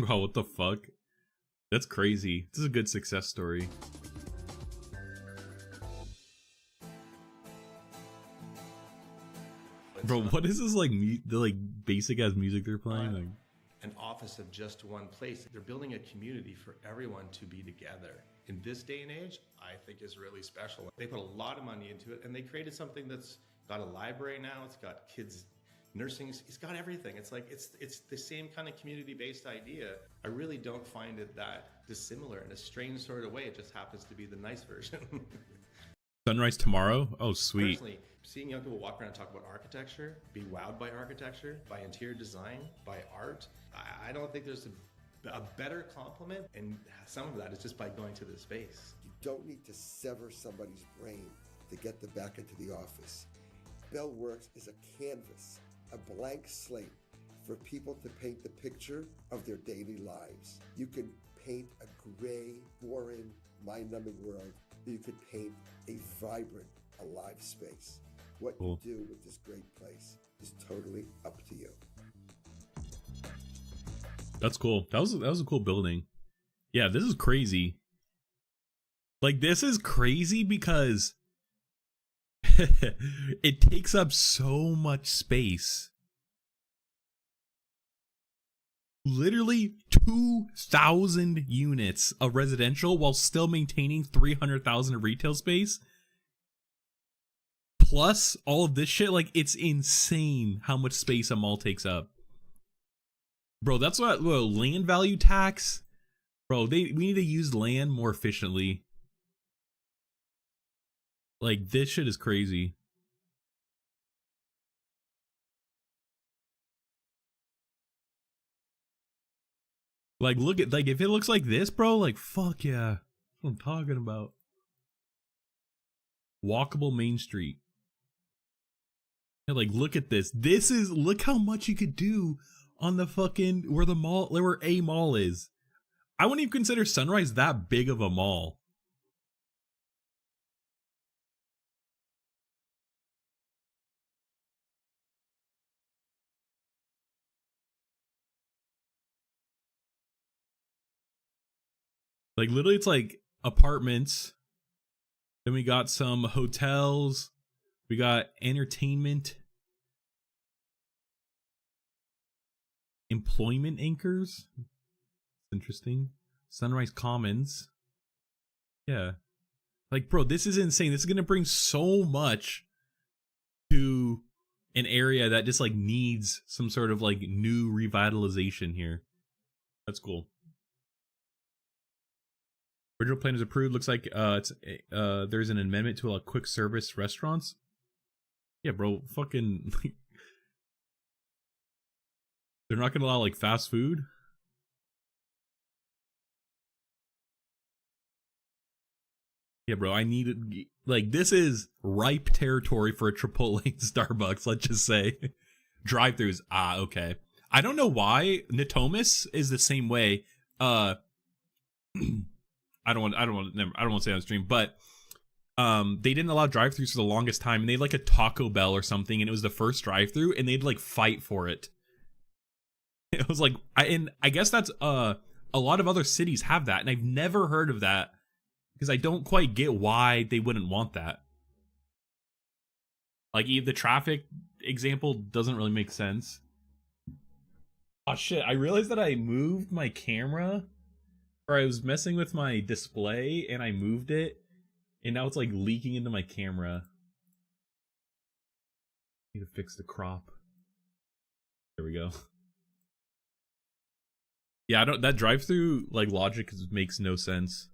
Oh, what the fuck? That's crazy. This is a good success story. Bro, what is this like the like basic ass music they're playing? Like, an office of just one place. They're building a community for everyone to be together. In this day and age, I think is really special. They put a lot of money into it, and they created something that's got a library now. It's got kids nursing. It's got everything. It's like it's the same kind of community-based idea. I really don't find it that dissimilar in a strange sort of way. It just happens to be the nice version. Sunrise tomorrow? Oh, sweet. Personally, seeing young people walk around and talk about architecture, be wowed by architecture, by interior design, by art, I don't think there's a better compliment, and some of that is just by going to the space. You don't need to sever somebody's brain to get them back into the office. Bellworks is a canvas, a blank slate for people to paint the picture of their daily lives. You can paint a gray, boring, mind-numbing world, or you could paint a vibrant, alive space. What you do with this great place is totally up to you. That's cool. That was a cool building. Yeah, this is crazy. Like, this is crazy because it takes up so much space. Literally 2,000 units of residential while still maintaining 300,000 of retail space. Plus all of this shit. Like, it's insane how much space a mall takes up. Bro, that's what land value tax. Bro, we need to use land more efficiently. Like, this shit is crazy. Like, look at, like, if it looks like this, bro, like, fuck yeah. That's what I'm talking about. Walkable Main Street. And, like, look at this. Look how much you could do on the fucking, where a mall is. I wouldn't even consider Sunrise that big of a mall. Like, literally, it's like apartments. Then we got some hotels. We got entertainment. Employment anchors. Interesting. Sunrise Commons. Yeah. Like, bro, this is insane. This is going to bring so much to an area that just, like, needs some sort of, like, new revitalization here. That's cool. Original plan is approved. Looks like there's an amendment to allow quick service restaurants. Yeah, bro, fucking they're not gonna allow like fast food. Yeah, bro, I need it. Like, this is ripe territory for a Chipotle and Starbucks. Let's just say drive-throughs. Ah, okay. I don't know why Natomas is the same way. I don't want to say on stream, but they didn't allow drive-throughs for the longest time, and they had like a Taco Bell or something, and it was the first drive-through, and they'd like fight for it. It was like, I guess that's a lot of other cities have that, and I've never heard of that because I don't quite get why they wouldn't want that. Like, the traffic example doesn't really make sense. Oh shit! I realized that I moved my camera. Or I was messing with my display and I moved it, and now it's like leaking into my camera. Need to fix the crop. There we go. Yeah, that drive-through like logic makes no sense.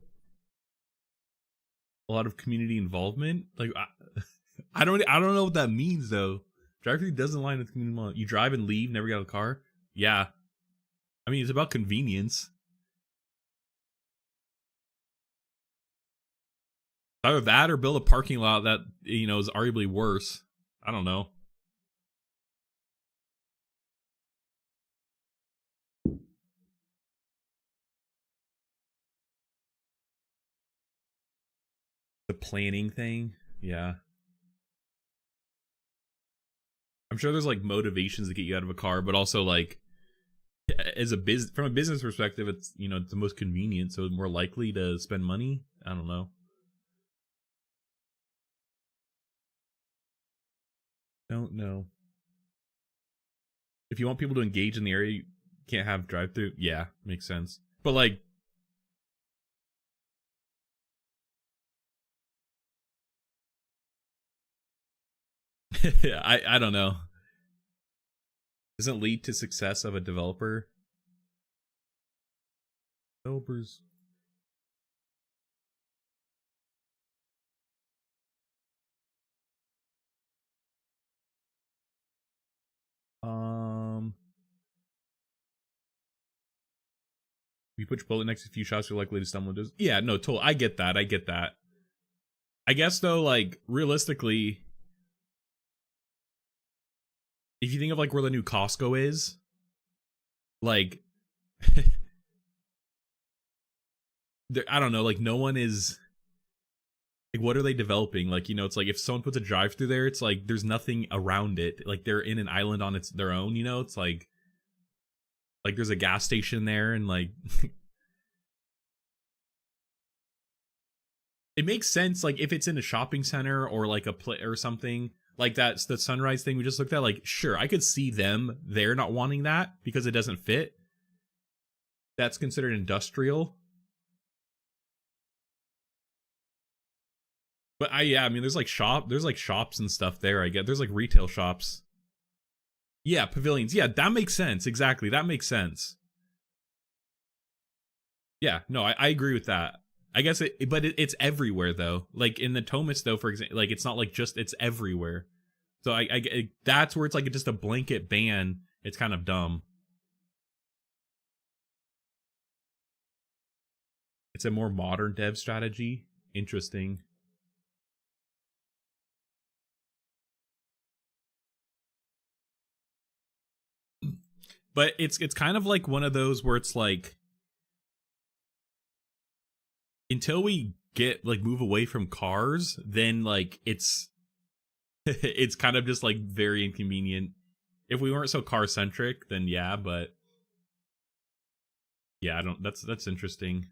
A lot of community involvement, like I don't know what that means though. Drive-through doesn't align with community involvement. You drive and leave, never get out of the car. Yeah, I mean, it's about convenience. Either that or build a parking lot that, you know, is arguably worse. I don't know. The planning thing, yeah. I'm sure there's like motivations to get you out of a car, but also like as from a business perspective, it's, you know, it's the most convenient, so more likely to spend money. I don't know. Don't know. If you want people to engage in the area, you can't have drive-through. Yeah, makes sense. But like, I don't know. Doesn't lead to success of a developer. Developers. You put your bullet next to a few shots, you're likely to stumble into. Yeah, no, totally. I get that. I guess though, like realistically, if you think of like where the new Costco is, like, I don't know, like no one is. Like, what are they developing? Like, you know, it's like if someone puts a drive-through there, it's like there's nothing around it. Like they're in an island on their own. You know, it's like there's a gas station there, and like it makes sense. Like if it's in a shopping center or like a play or something like that's the Sunrise thing we just looked at. Like, sure, I could see them there not wanting that because it doesn't fit. That's considered industrial. But I mean, there's like shops and stuff there. I get there's like retail shops. Yeah, pavilions. Yeah, that makes sense. Exactly, that makes sense. Yeah, no, I agree with that. I guess it's everywhere though. Like in the Thomas though, for example, like it's not like just it's everywhere. So I that's where it's like just a blanket ban. It's kind of dumb. It's a more modern dev strategy. Interesting. But it's kind of like one of those where it's like until we get like move away from cars, then like it's it's kind of just like very inconvenient. If we weren't so car centric, then yeah, but yeah, I don't that's interesting.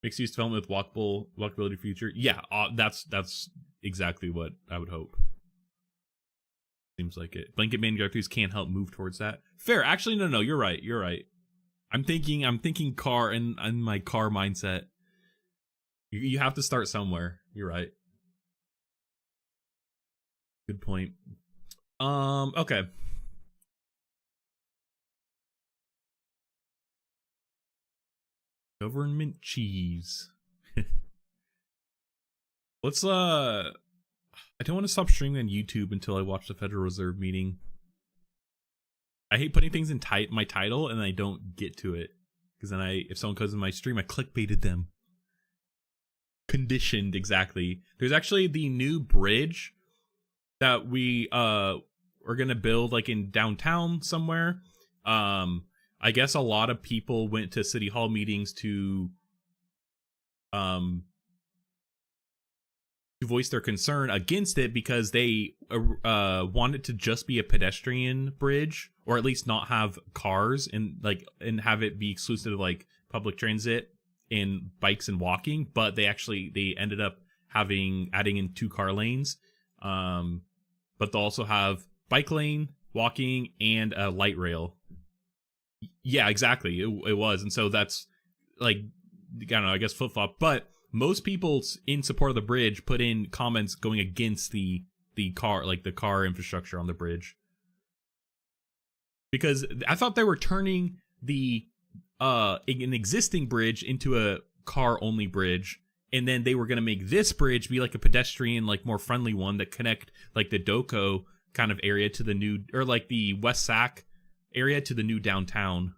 Mixed use development with walkability feature. Yeah, that's exactly what I would hope. Seems like it. Blanket manufacturers can't help move towards that. Fair. Actually, no, you're right. I'm thinking car and my car mindset. You have to start somewhere. You're right. Good point. Okay. Government cheese. Let's I don't want to stop streaming on YouTube until I watch the Federal Reserve meeting. I hate putting things in my title and I don't get to it. Because then if someone comes in my stream, I clickbaited them. Conditioned, exactly. There's actually the new bridge that we are gonna build like in downtown somewhere. I guess a lot of people went to city hall meetings to voice their concern against it because they want it to just be a pedestrian bridge, or at least not have cars and have it be exclusive to like public transit and bikes and walking. But they ended up adding in 2 car lanes, but they'll also have bike lane, walking, and a light rail. Yeah, exactly. It was, and so that's like I don't know. I guess flip flop, but most people in support of the bridge put in comments going against the car infrastructure on the bridge, because I thought they were turning an existing bridge into a car only bridge, and then they were going to make this bridge be like a pedestrian, like more friendly one that connect like the Doko kind of area to the new, or like the West Sac area to the new downtown.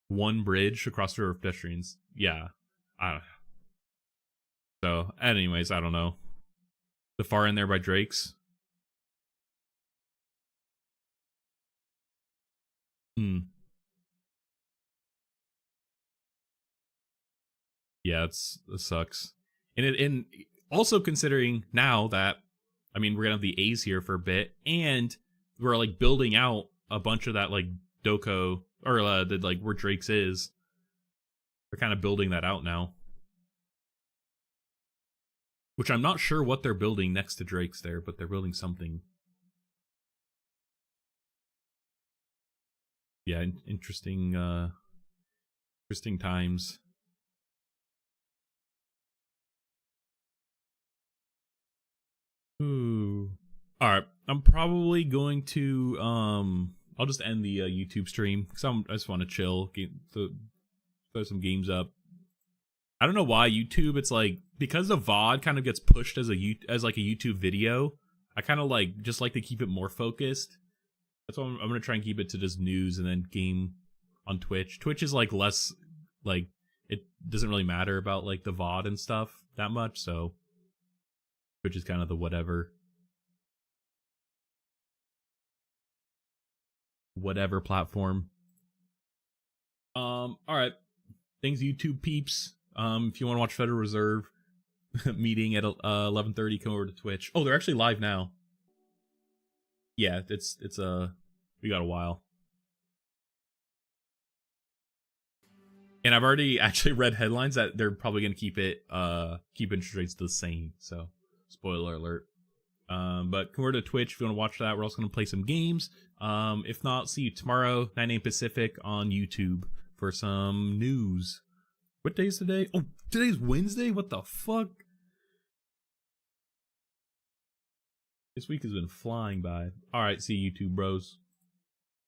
One bridge across the river for pedestrians. Yeah. So, anyways, I don't know. The far end there by Drake's. Yeah, it sucks. And also considering now that, I mean, we're gonna have the A's here for a bit, and we're like building out a bunch of that like Doko, or the like where Drake's is. They're kind of building that out now. Which I'm not sure what they're building next to Drake's there, but they're building something. yeah, interesting times. Ooh. All right, I'm probably going to I'll just end the YouTube stream because I just want to chill, throw some games up. I don't know why YouTube. It's like because the VOD kind of gets pushed as like a YouTube video. I kind of just like to keep it more focused. That's why I'm gonna try and keep it to just news and then game on Twitch. Twitch is like less like it doesn't really matter about like the VOD and stuff that much. So Twitch is kind of the whatever platform. All right. Thanks, YouTube peeps. If you want to watch Federal Reserve meeting at 11:30, come over to Twitch. Oh, they're actually live now. Yeah, it's we got a while. And I've already actually read headlines that they're probably gonna keep interest rates the same. So, spoiler alert. But come over to Twitch if you want to watch that. We're also gonna play some games. If not, see you tomorrow, 9 a.m. Pacific on YouTube for some news. What day is today? Oh, today's Wednesday? What the fuck? This week has been flying by. Alright, see you YouTube bros.